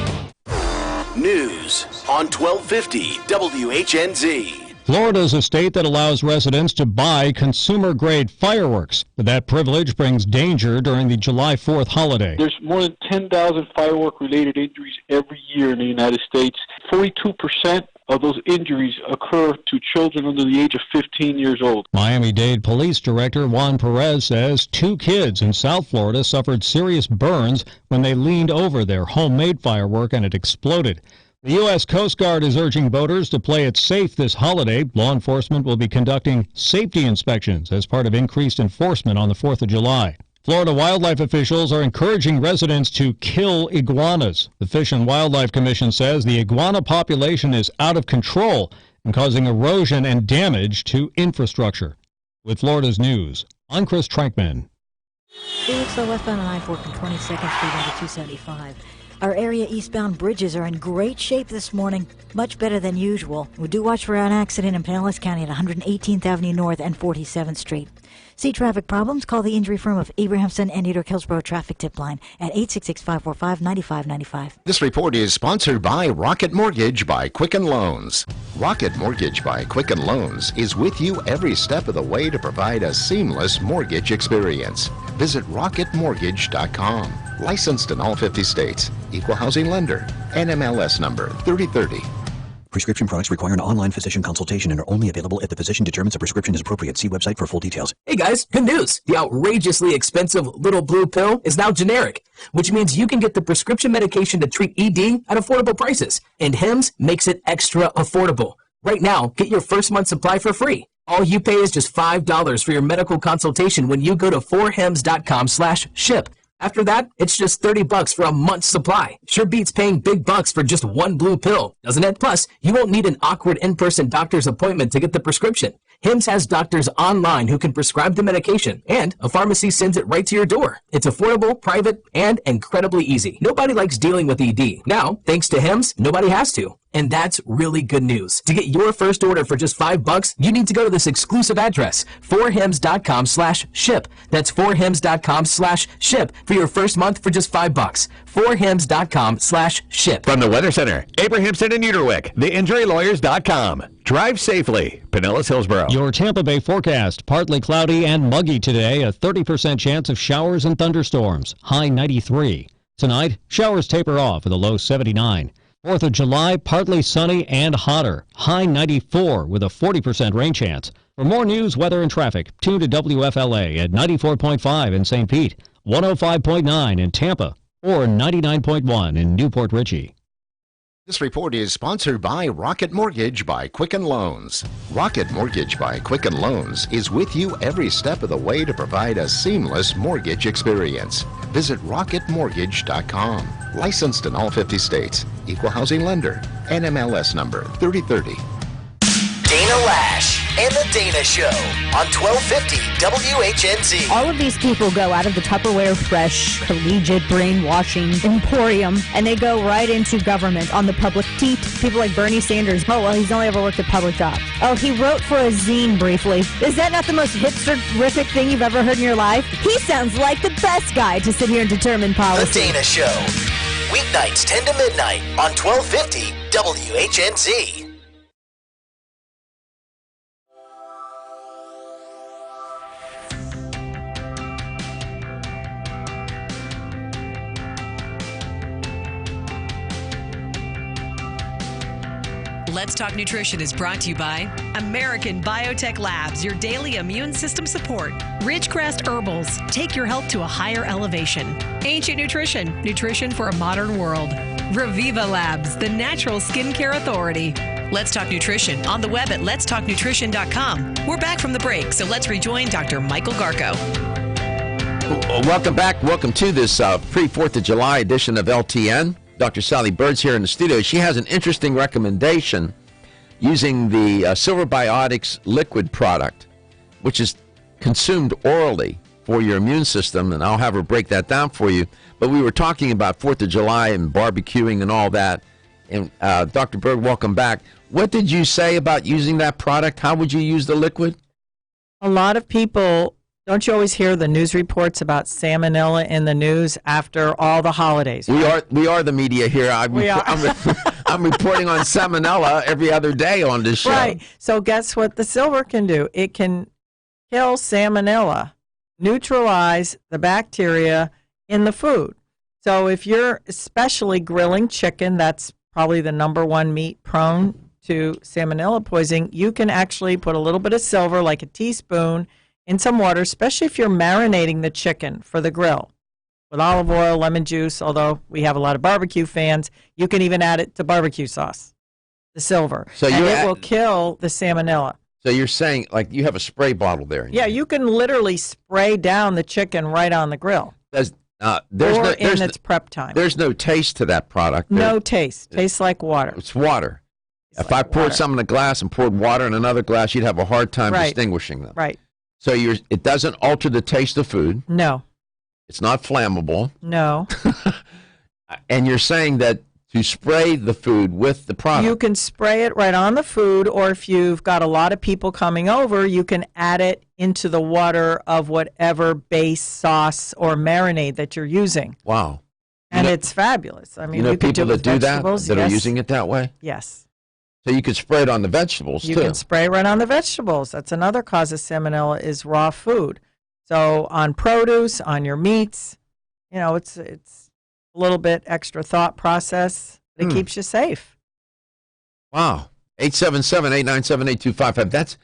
News on 1250 WHNZ. Florida is a state that allows residents to buy consumer-grade fireworks, but that privilege brings danger during the July 4th holiday. There's more than 10,000 firework-related injuries every year in the United States. 42% of those injuries occur to children under the age of 15 years old. Miami-Dade Police Director Juan Perez says 2 kids in South Florida suffered serious burns when they leaned over their homemade firework and it exploded. The U.S. Coast Guard is urging boaters to play it safe this holiday. Law enforcement will be conducting safety inspections as part of increased enforcement on the 4th of July. Florida wildlife officials are encouraging residents to kill iguanas. The Fish and Wildlife Commission says the iguana population is out of control and causing erosion and damage to infrastructure. With Florida's news, I'm Chris Trankman. Felix, westbound on I-4 from 22nd Street into 275. Our area eastbound bridges are in great shape this morning, much better than usual. We do watch for an accident in Pinellas County at 118th Avenue North and 47th Street. See traffic problems? Call the injury firm of Abrahamson and Eder Hillsborough Traffic Tip Line at 866-545-9595. This report is sponsored by Rocket Mortgage by Quicken Loans. Rocket Mortgage by Quicken Loans is with you every step of the way to provide a seamless mortgage experience. Visit rocketmortgage.com. Licensed in all 50 states. Equal housing lender. NMLS number 3030. Prescription products require an online physician consultation and are only available if the physician determines a prescription is appropriate. See website for full details. Hey guys, good news! The outrageously expensive Little Blue Pill is now generic, which means you can get the prescription medication to treat ED at affordable prices. And Hims makes it extra affordable. Right now, get your first month supply for free. All you pay is just $5 for your medical consultation when you go to 4hims.com/ship. After that, it's just $30 for a month's supply. Sure beats paying big bucks for just one blue pill, doesn't it? Plus, you won't need an awkward in-person doctor's appointment to get the prescription. Hims has doctors online who can prescribe the medication, and a pharmacy sends it right to your door. It's affordable, private, and incredibly easy. Nobody likes dealing with ED. Now, thanks to Hims, nobody has to. And that's really good news. To get your first order for just $5, you need to go to this exclusive address, 4hims.com/ship. That's 4hims.com/ship for your first month for just $5. 4hims.com/ship. From the Weather Center, Abrahamson and Uterwick, theinjurylawyers.com. Drive safely. Pinellas Hillsborough. Your Tampa Bay forecast, partly cloudy and muggy today, a 30% chance of showers and thunderstorms, high 93. Tonight, showers taper off with a low 79. 4th of July, partly sunny and hotter. High 94 with a 40% rain chance. For more news, weather, and traffic, tune to WFLA at 94.5 in St. Pete, 105.9 in Tampa, or 99.1 in Newport Richey. This report is sponsored by Rocket Mortgage by Quicken Loans. Rocket Mortgage by Quicken Loans is with you every step of the way to provide a seamless mortgage experience. Visit rocketmortgage.com. Licensed in all 50 states. Equal housing lender. NMLS number 3030. Dana Lash and the Dana Show on 1250 WHNZ. All of these people go out of the Tupperware Fresh collegiate brainwashing emporium and they go right into government on the public teat. People like Bernie Sanders. Oh, well, he's only ever worked at public jobs. Oh, he wrote for a zine briefly. Is that not the most hipster-terrific thing you've ever heard in your life? He sounds like the best guy to sit here and determine policy. The Dana Show. Weeknights 10 to midnight on 1250 WHNZ. Let's Talk Nutrition is brought to you by American Biotech Labs, your daily immune system support. Ridgecrest Herbals, take your health to a higher elevation. Ancient Nutrition, nutrition for a modern world. Reviva Labs, the natural skincare authority. Let's Talk Nutrition on the web at letstalknutrition.com. We're back from the break, so let's rejoin Dr. Michael Garko. Welcome back. Welcome to this pre-4th of July edition of LTN. Dr. Sally Bird's here in the studio. She has an interesting recommendation using the Silver Biotics liquid product, which is consumed orally for your immune system, and I'll have her break that down for you. But we were talking about 4th of July and barbecuing and all that. And Dr. Bird, welcome back. What did you say about using that product? How would you use the liquid? A lot of people, don't you always hear the news reports about salmonella in the news after all the holidays? Right? We are the media here. I'm reporting on salmonella every other day on this show. Right. So guess what the silver can do? It can kill salmonella, neutralize the bacteria in the food. So if you're especially grilling chicken, that's probably the number one meat prone to salmonella poisoning, you can actually put a little bit of silver, like a teaspoon, in some water, especially if you're marinating the chicken for the grill with olive oil, lemon juice, although we have a lot of barbecue fans. You can even add it to barbecue sauce, the silver, so and it will kill the salmonella. So you're saying, like, you have a spray bottle there? Yeah, you can literally spray down the chicken right on the grill. There's its prep time. There's no taste to that product. No taste. Tastes like water. It's water. If I poured some in a glass and poured water in another glass, you'd have a hard time distinguishing them. Right. So it doesn't alter the taste of food. No. It's not flammable. No. And you're saying that to spray the food with the product. You can spray it right on the food, or if you've got a lot of people coming over, you can add it into the water of whatever base sauce or marinade that you're using. Wow. And it's fabulous. I mean, you know people that do that are using it that way? Yes. So you could spray it on the vegetables, too. You can spray right on the vegetables. That's another cause of salmonella is raw food. So on produce, on your meats, you know, it's a little bit extra thought process. It keeps you safe. Wow. 877-897-8255.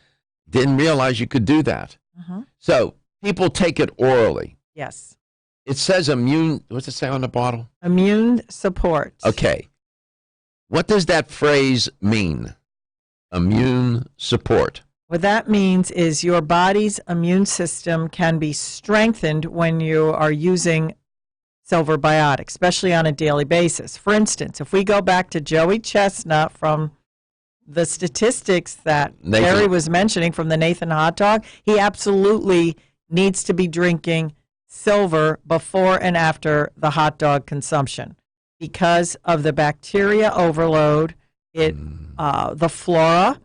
Didn't realize you could do that. Mm-hmm. So people take it orally. Yes. It says what's it say on the bottle? Immune support. Okay. What does that phrase mean? Immune support. What that means is your body's immune system can be strengthened when you are using Silver Biotic, especially on a daily basis. For instance, if we go back to Joey Chestnut from the statistics that Barry was mentioning from the Nathan hot dog, he absolutely needs to be drinking silver before and after the hot dog consumption. Because of the bacteria overload, the flora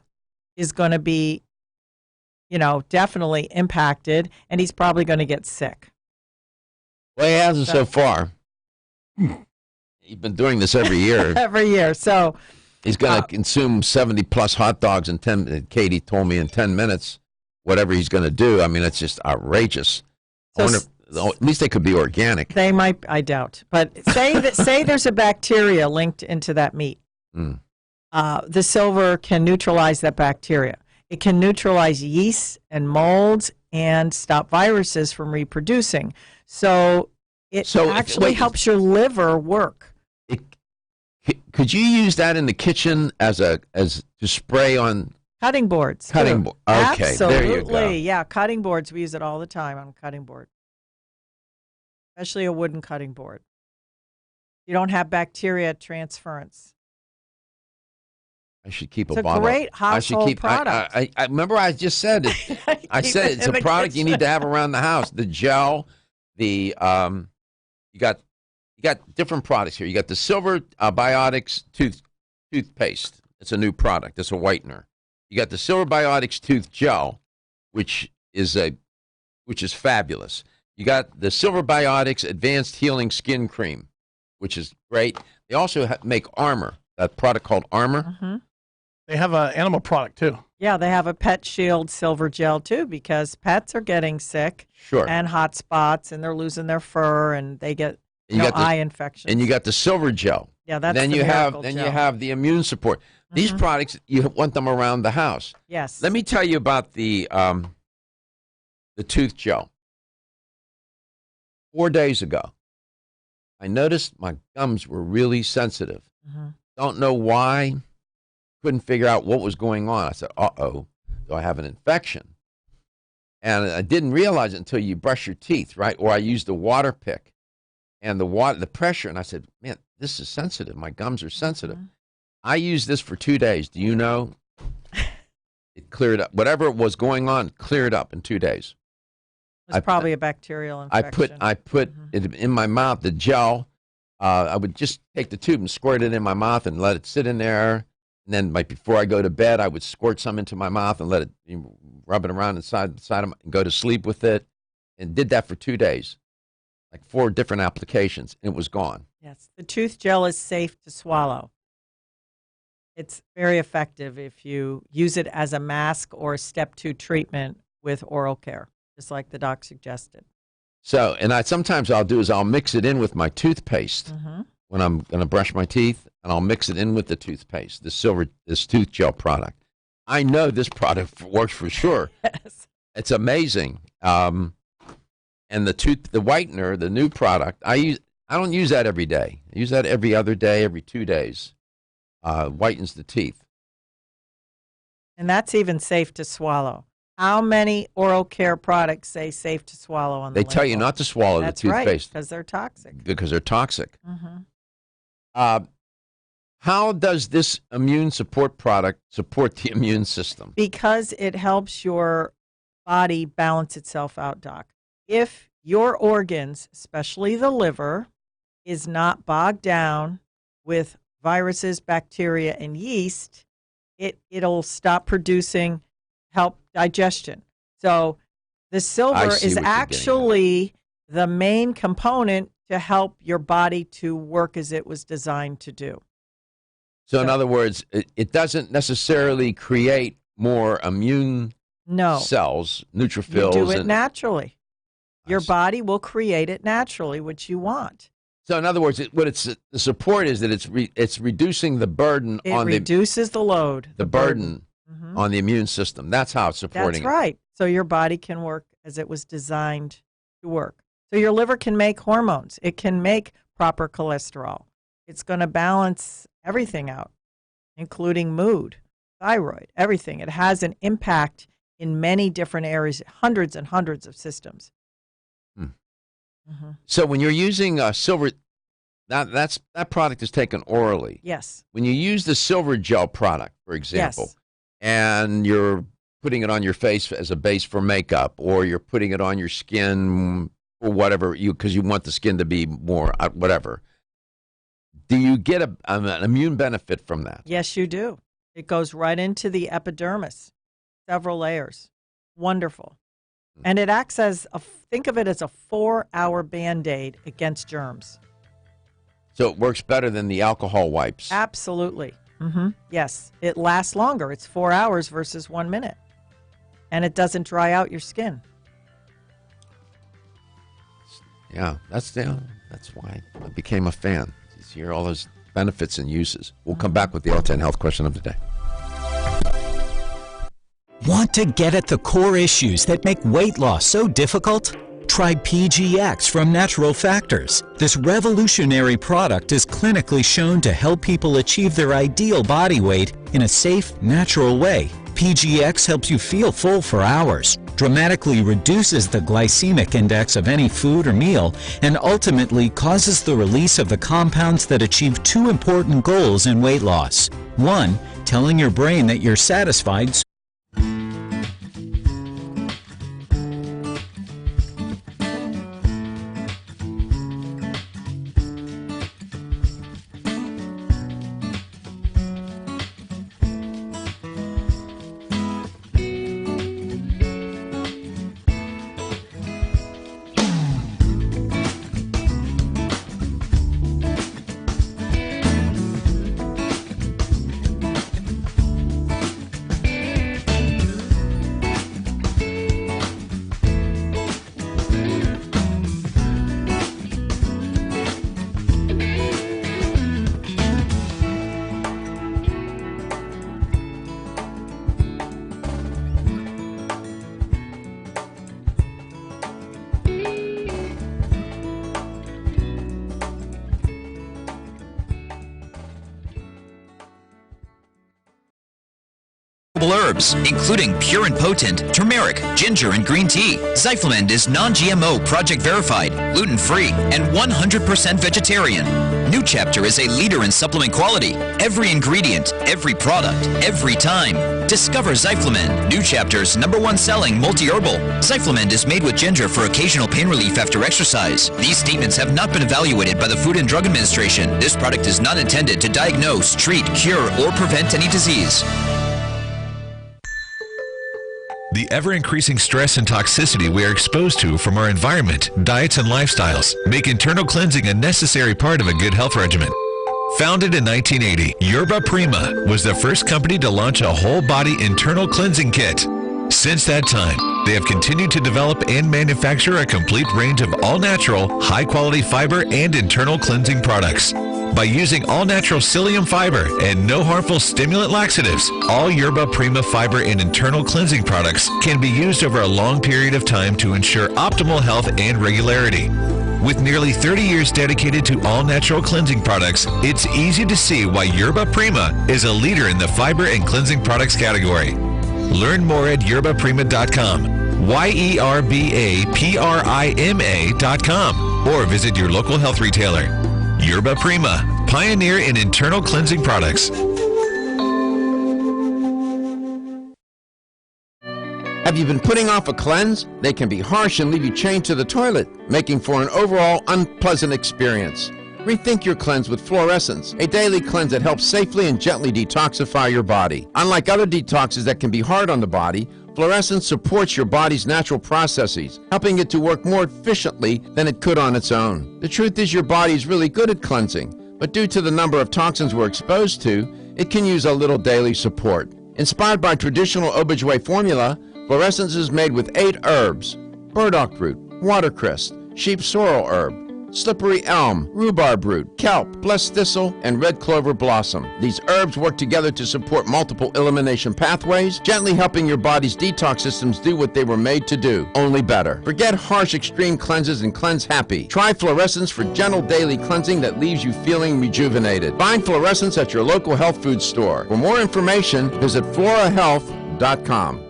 is going to be, definitely impacted, and he's probably going to get sick. Well, he hasn't so far. He's been doing this every year. Every year. So he's going to consume 70-plus hot dogs in 10. Katie told me in 10 minutes, whatever he's going to do. I mean, it's just outrageous. So at least they could be organic. They might, I doubt. But say there's a bacteria linked into that meat. The silver can neutralize that bacteria. It can neutralize yeast and molds and stop viruses from reproducing. So it actually helps your liver work. Could you use that in the kitchen as to spray on cutting boards? Cutting board. Okay, absolutely. There you go. Yeah, cutting boards. We use it all the time on a cutting board, especially a wooden cutting board. You don't have bacteria transference. I should keep it's a bottle. Great household product. I remember I just said it. I said it's a product you need to have around the house. The gel, you got different products here. You got the Silver Biotics toothpaste. It's a new product. It's a whitener. You got the Silver Biotics tooth gel, which is fabulous. You got the Silver Biotics Advanced Healing Skin Cream, which is great. They also make Armor, that product called Armor. Mm-hmm. They have an animal product too. Yeah, they have a Pet Shield Silver Gel too, because pets are getting sick and hot spots, and they're losing their fur, and they get eye infections. And you got the Silver Gel. Yeah, that's then the you have gel. you have the immune support. Mm-hmm. These products, you want them around the house. Yes. Let me tell you about the tooth gel. 4 days ago, I noticed my gums were really sensitive. Mm-hmm. Don't know why. Couldn't figure out what was going on. I said, "Uh-oh, do I have an infection?" And I didn't realize it until you brush your teeth, right? Or I used the water pick and the pressure, and I said, "Man, this is sensitive. My gums are sensitive." Mm-hmm. I used this for 2 days. Do you know? It cleared up. Whatever was going on cleared up in 2 days. It's probably a bacterial infection. I put it in my mouth, the gel. I would just take the tube and squirt it in my mouth and let it sit in there. And then, before I go to bed, I would squirt some into my mouth and let it rub it around inside of and go to sleep with it. And did that for 2 days, like 4 different applications. And it was gone. Yes, the tooth gel is safe to swallow. It's very effective if you use it as a mask or a step 2 treatment with oral care, just like the doc suggested. So, and sometimes I'll do is I'll mix it in with my toothpaste when I'm going to brush my teeth, and I'll mix it in with the toothpaste, this tooth gel product. I know this product works for sure. Yes. It's amazing. And the whitener, the new product, I don't use that every day. I use that every other day, every 2 days. Whitens the teeth. And that's even safe to swallow. How many oral care products say safe to swallow on the label? They tell you not to swallow the toothpaste. That's right, because they're toxic. Because they're toxic. Mm-hmm. How does this immune support product support the immune system? Because it helps your body balance itself out, Doc. If your organs, especially the liver, is not bogged down with viruses, bacteria, and yeast, it'll stop producing help digestion. So the silver is actually the main component to help your body to work as it was designed to do. So in other words, it doesn't necessarily create more immune cells, neutrophils. You do it naturally. Your body will create it naturally, which you want. So in other words, the support is that it's reducing the burden It reduces the load. The burden on the immune system. That's how it's supporting it. That's right. So your body can work as it was designed to work. So your liver can make hormones. It can make proper cholesterol. It's going to balance everything out, including mood, thyroid, everything. It has an impact in many different areas, hundreds and hundreds of systems. So when you're using silver, that product is taken orally. Yes. When you use the silver gel product, for example, and you're putting it on your face as a base for makeup, or you're putting it on your skin or whatever, because you want the skin to be more whatever, do you get an immune benefit from that? Yes, you do. It goes right into the epidermis, several layers. Wonderful. And it acts as think of it as a 4-hour Band-Aid against germs. So it works better than the alcohol wipes. Absolutely. Yes. It lasts longer. It's 4 hours versus 1 minute. And it doesn't dry out your skin. Yeah, that's why I became a fan. You hear all those benefits and uses. We'll come back with the L10 Health question of the day. Want to get at the core issues that make weight loss so difficult? Try PGX from Natural Factors. This revolutionary product is clinically shown to help people achieve their ideal body weight in a safe, natural way. PGX helps you feel full for hours, dramatically reduces the glycemic index of any food or meal, and ultimately causes the release of the compounds that achieve two important goals in weight loss. One, telling your brain that you're satisfied. Herbs, including pure and potent turmeric, ginger, and green tea. Zyflamend is non-GMO, project verified, gluten-free, and 100% vegetarian. New Chapter is a leader in supplement quality. Every ingredient, every product, every time. Discover Zyflamend, New Chapter's #1 selling multi-herbal. Zyflamend is made with ginger for occasional pain relief after exercise. These statements have not been evaluated by the Food and Drug Administration. This product is not intended to diagnose, treat, cure, or prevent any disease. The ever-increasing stress and toxicity we are exposed to from our environment, diets, and lifestyles make internal cleansing a necessary part of a good health regimen. Founded in 1980, Yerba Prima was the first company to launch a whole-body internal cleansing kit. Since that time, they have continued to develop and manufacture a complete range of all-natural, high-quality fiber and internal cleansing products. By using all-natural psyllium fiber and no harmful stimulant laxatives, all Yerba Prima fiber and internal cleansing products can be used over a long period of time to ensure optimal health and regularity. With nearly 30 years dedicated to all-natural cleansing products, it's easy to see why Yerba Prima is a leader in the fiber and cleansing products category. Learn more at yerbaprima.com, YERBAPRIMA.com, or visit your local health retailer. Yerba Prima, pioneer in internal cleansing products. Have you been putting off a cleanse? They can be harsh and leave you chained to the toilet, making for an overall unpleasant experience. Rethink your cleanse with Fluorescence, a daily cleanse that helps safely and gently detoxify your body. Unlike other detoxes that can be hard on the body, Fluorescence supports your body's natural processes, helping it to work more efficiently than it could on its own. The truth is your body is really good at cleansing, but due to the number of toxins we're exposed to, it can use a little daily support. Inspired by traditional OB/GYN formula, Fluorescence is made with 8 herbs: burdock root, watercress, sheep sorrel herb, slippery elm, rhubarb root, kelp, blessed thistle, and red clover blossom. These herbs work together to support multiple elimination pathways, gently helping your body's detox systems do what they were made to do, only better. Forget harsh extreme cleanses and cleanse happy. Try Fluorescence for gentle daily cleansing that leaves you feeling rejuvenated. Find Fluorescence at your local health food store. For more information, visit florahealth.com.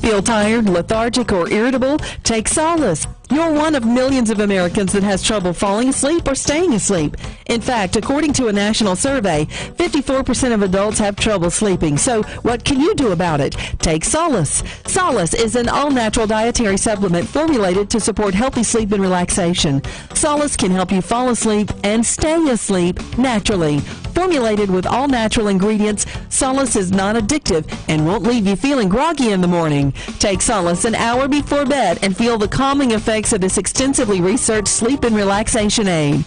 Feel tired, lethargic, or irritable? Take Solace. You're one of millions of Americans that has trouble falling asleep or staying asleep. In fact, according to a national survey, 54% of adults have trouble sleeping. So what can you do about it? Take Solace. Solace is an all-natural dietary supplement formulated to support healthy sleep and relaxation. Solace can help you fall asleep and stay asleep naturally. Formulated with all-natural ingredients, Solace is non-addictive and won't leave you feeling groggy in the morning. Take Solace an hour before bed and feel the calming effects of this extensively researched sleep and relaxation aid.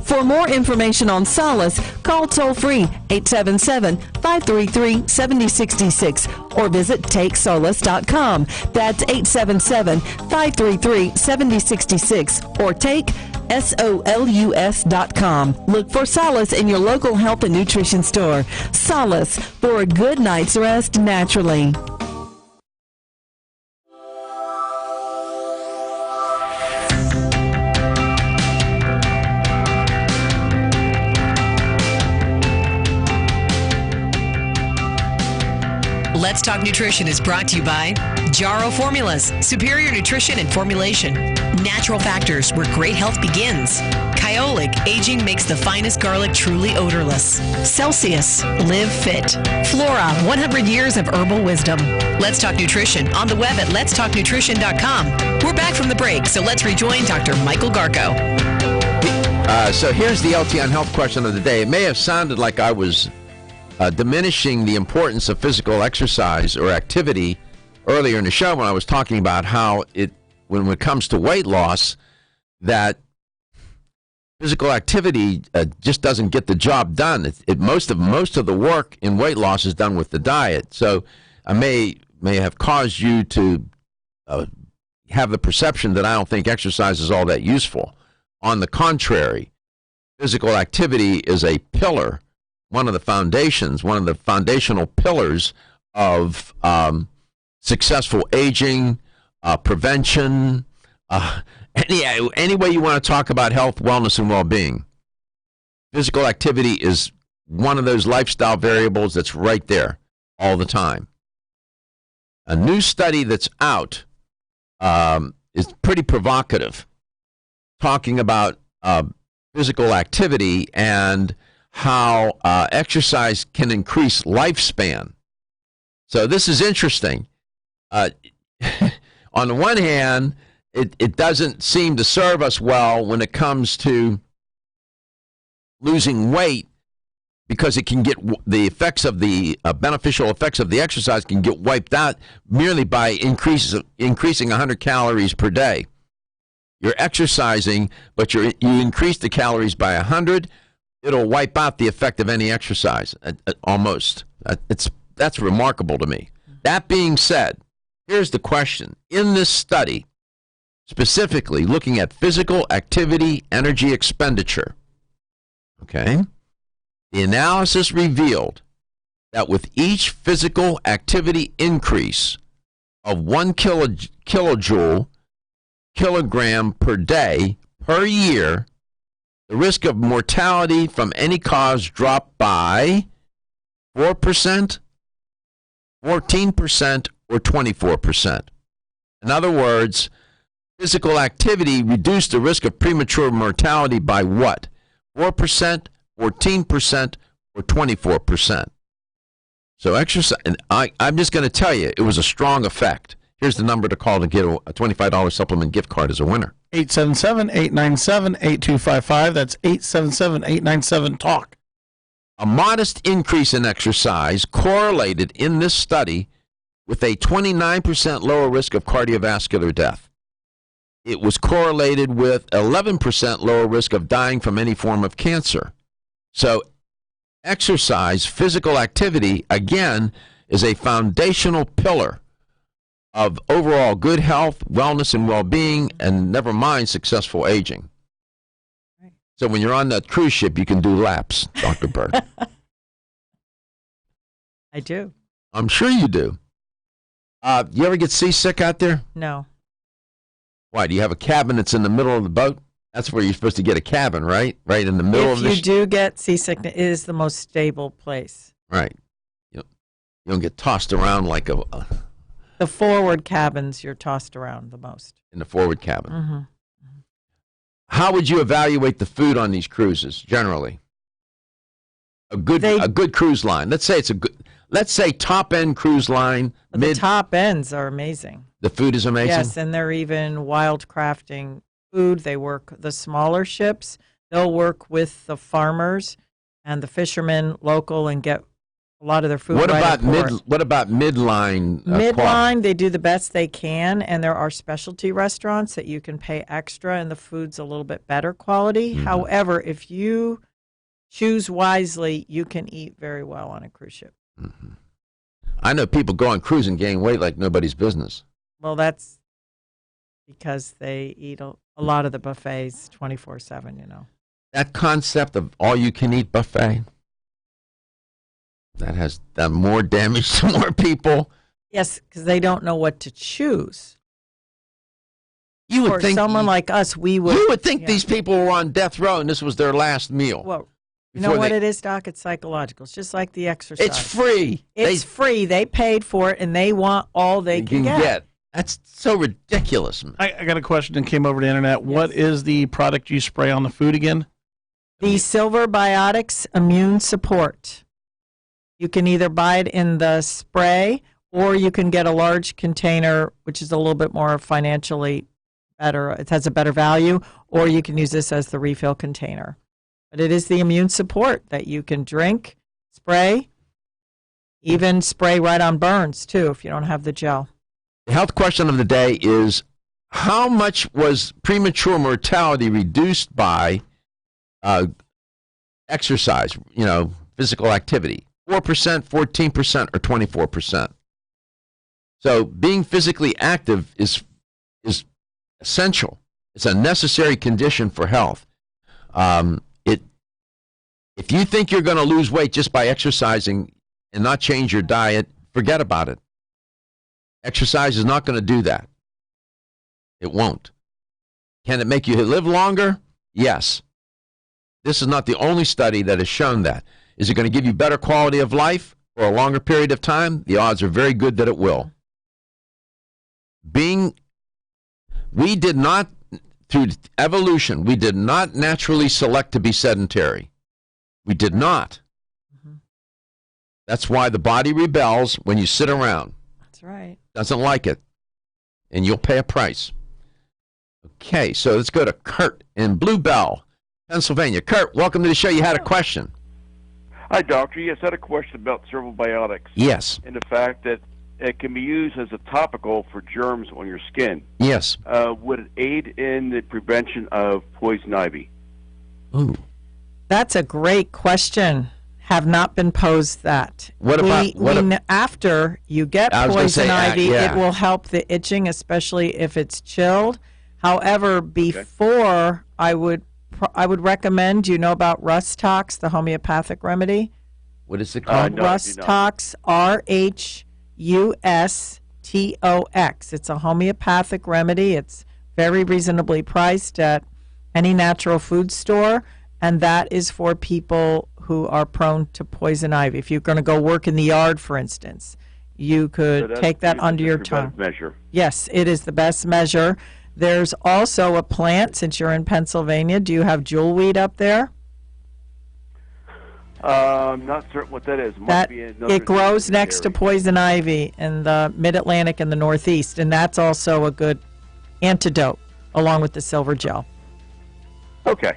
For more information on Solace, call toll-free 877-533-7066 or visit TakeSolace.com. That's 877-533-7066 or take SOLUS.com. Look for Solace in your local health and nutrition store. Solace, for a good night's rest naturally. Let's Talk Nutrition is brought to you by Jarrow Formulas, superior nutrition and formulation. Natural Factors, where great health begins. Kyolic, aging makes the finest garlic truly odorless. Celsius, live fit. Flora, 100 years of herbal wisdom. Let's Talk Nutrition on the web at letstalknutrition.com. We're back from the break, so let's rejoin Dr. Michael Garko. So here's the LTN health question of the day. It may have sounded like I was diminishing the importance of physical exercise or activity earlier in the show when I was talking about how when it comes to weight loss, that physical activity just doesn't get the job done. Most of the work in weight loss is done with the diet. So I may have caused you to have the perception that I don't think exercise is all that useful. On the contrary, physical activity is a pillar, one of the foundational pillars of successful aging, prevention, any way you want to talk about health, wellness, and well-being. Physical activity is one of those lifestyle variables that's right there all the time. A new study that's out is pretty provocative, talking about physical activity and how exercise can increase lifespan. So this is interesting. On the one hand, it doesn't seem to serve us well when it comes to losing weight, because it can get the effects of the beneficial effects of the exercise can get wiped out merely by increasing 100 calories per day. You're exercising, but you increase the calories by 100. It'll wipe out the effect of any exercise, almost. That's remarkable to me. That being said, here's the question. In this study, specifically looking at physical activity energy expenditure, okay, the analysis revealed that with each physical activity increase of 1 kilogram per day per year, the risk of mortality from any cause dropped by 4%, 14%, or 24%. In other words, physical activity reduced the risk of premature mortality by what? 4%, 14%, or 24%. So exercise, and I'm just going to tell you, it was a strong effect. Here's the number to call to get a $25 supplement gift card as a winner. 877-897-8255. That's 877-897-TALK. A modest increase in exercise correlated in this study with a 29% lower risk of cardiovascular death. It was correlated with 11% lower risk of dying from any form of cancer. So exercise, physical activity, again, is a foundational pillar of overall good health, wellness, and well-being, and never mind successful aging. Right. So when you're on that cruise ship, you can do laps, Dr. Bird. I do. I'm sure you do. You ever get seasick out there? No. Why? Do you have a cabin that's in the middle of the boat? That's where you're supposed to get a cabin, right? Right in the middle of the If you do get seasick, it is the most stable place. Right. You don't get tossed around like a the forward cabins, you're tossed around the most. In the forward cabin. Mm-hmm. How would you evaluate the food on these cruises generally? A good cruise line. Let's say top end cruise line. The top ends are amazing. The food is amazing. Yes, and they're even wild crafting food. They work the smaller ships. They'll work with the farmers and the fishermen local and get a lot of their food. What about midline? Midline, they do the best they can, and there are specialty restaurants that you can pay extra, and the food's a little bit better quality. Mm-hmm. However, if you choose wisely, you can eat very well on a cruise ship. Mm-hmm. I know people go on cruise and gain weight like nobody's business. Well, that's because they eat a lot of the buffets 24/7, you know. That concept of all-you-can-eat buffet, that has done more damage to more people. Yes, because they don't know what to choose. You would For think someone like us, we would. You would think these people were on death row and this was their last meal. Well, you know what it is, Doc? It's psychological. It's just like the exercise. It's free. It's free. They paid for it, and they want all they can get. That's so ridiculous. I got a question that came over the internet. Yes. What is the product you spray on the food again? The Silver Biotics Immune Support. You can either buy it in the spray, or you can get a large container, which is a little bit more financially better. It has a better value, or you can use this as the refill container. But it is the immune support that you can drink, spray, even spray right on burns, too, if you don't have the gel. The health question of the day is, how much was premature mortality reduced by exercise, physical activity? 4%, 14%, or 24%? So being physically active is essential. It's a necessary condition for health. If you think you're going to lose weight just by exercising and not change your diet, forget about it. Exercise is not going to do that. It won't. Can it make you live longer? Yes. This is not the only study that has shown that. Is it going to give you better quality of life for a longer period of time? The odds are very good that it will. We did not, through evolution, we did not naturally select to be sedentary. We did not. Mm-hmm. That's why the body rebels when you sit around. That's right. Doesn't like it. And you'll pay a price. Okay, so let's go to Kurt in Bluebell, Pennsylvania. Kurt, welcome to the show. You had a question. Hi, Doctor. Yes, I had a question about Silver Biotics. Yes. And the fact that it can be used as a topical for germs on your skin. Yes. Would it aid in the prevention of poison ivy? Ooh. That's a great question. Have not been posed that. After you get poison ivy, it will help the itching, especially if it's chilled. However, before I would recommend, you know about Rhus Tox, the homeopathic remedy? What is it called? Rhus Tox, RHUSTOX. It's a homeopathic remedy. It's very reasonably priced at any natural food store, and that is for people who are prone to poison ivy. If you're going to go work in the yard, for instance, you could take that under your tongue. Measure. Yes, it is the best measure. There's also a plant, since you're in Pennsylvania. Do you have jewelweed up there? I'm not certain what that is. It grows next to poison ivy in the mid-Atlantic and the Northeast, and that's also a good antidote, along with the silver gel. Okay.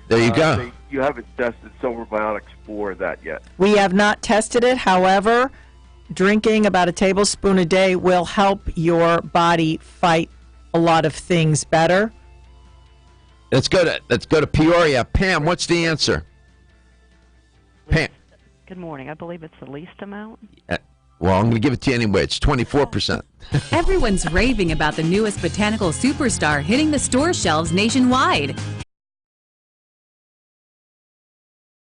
There you go. So you haven't tested Silver Biotics for that yet? We have not tested it. However, drinking about a tablespoon a day will help your body fight a lot of things better. Let's go to Peoria. Pam, what's the answer? Pam. Good morning. I believe it's the least amount. Well, I'm going to give it to you anyway. It's 24%. Everyone's raving about the newest botanical superstar hitting the store shelves nationwide.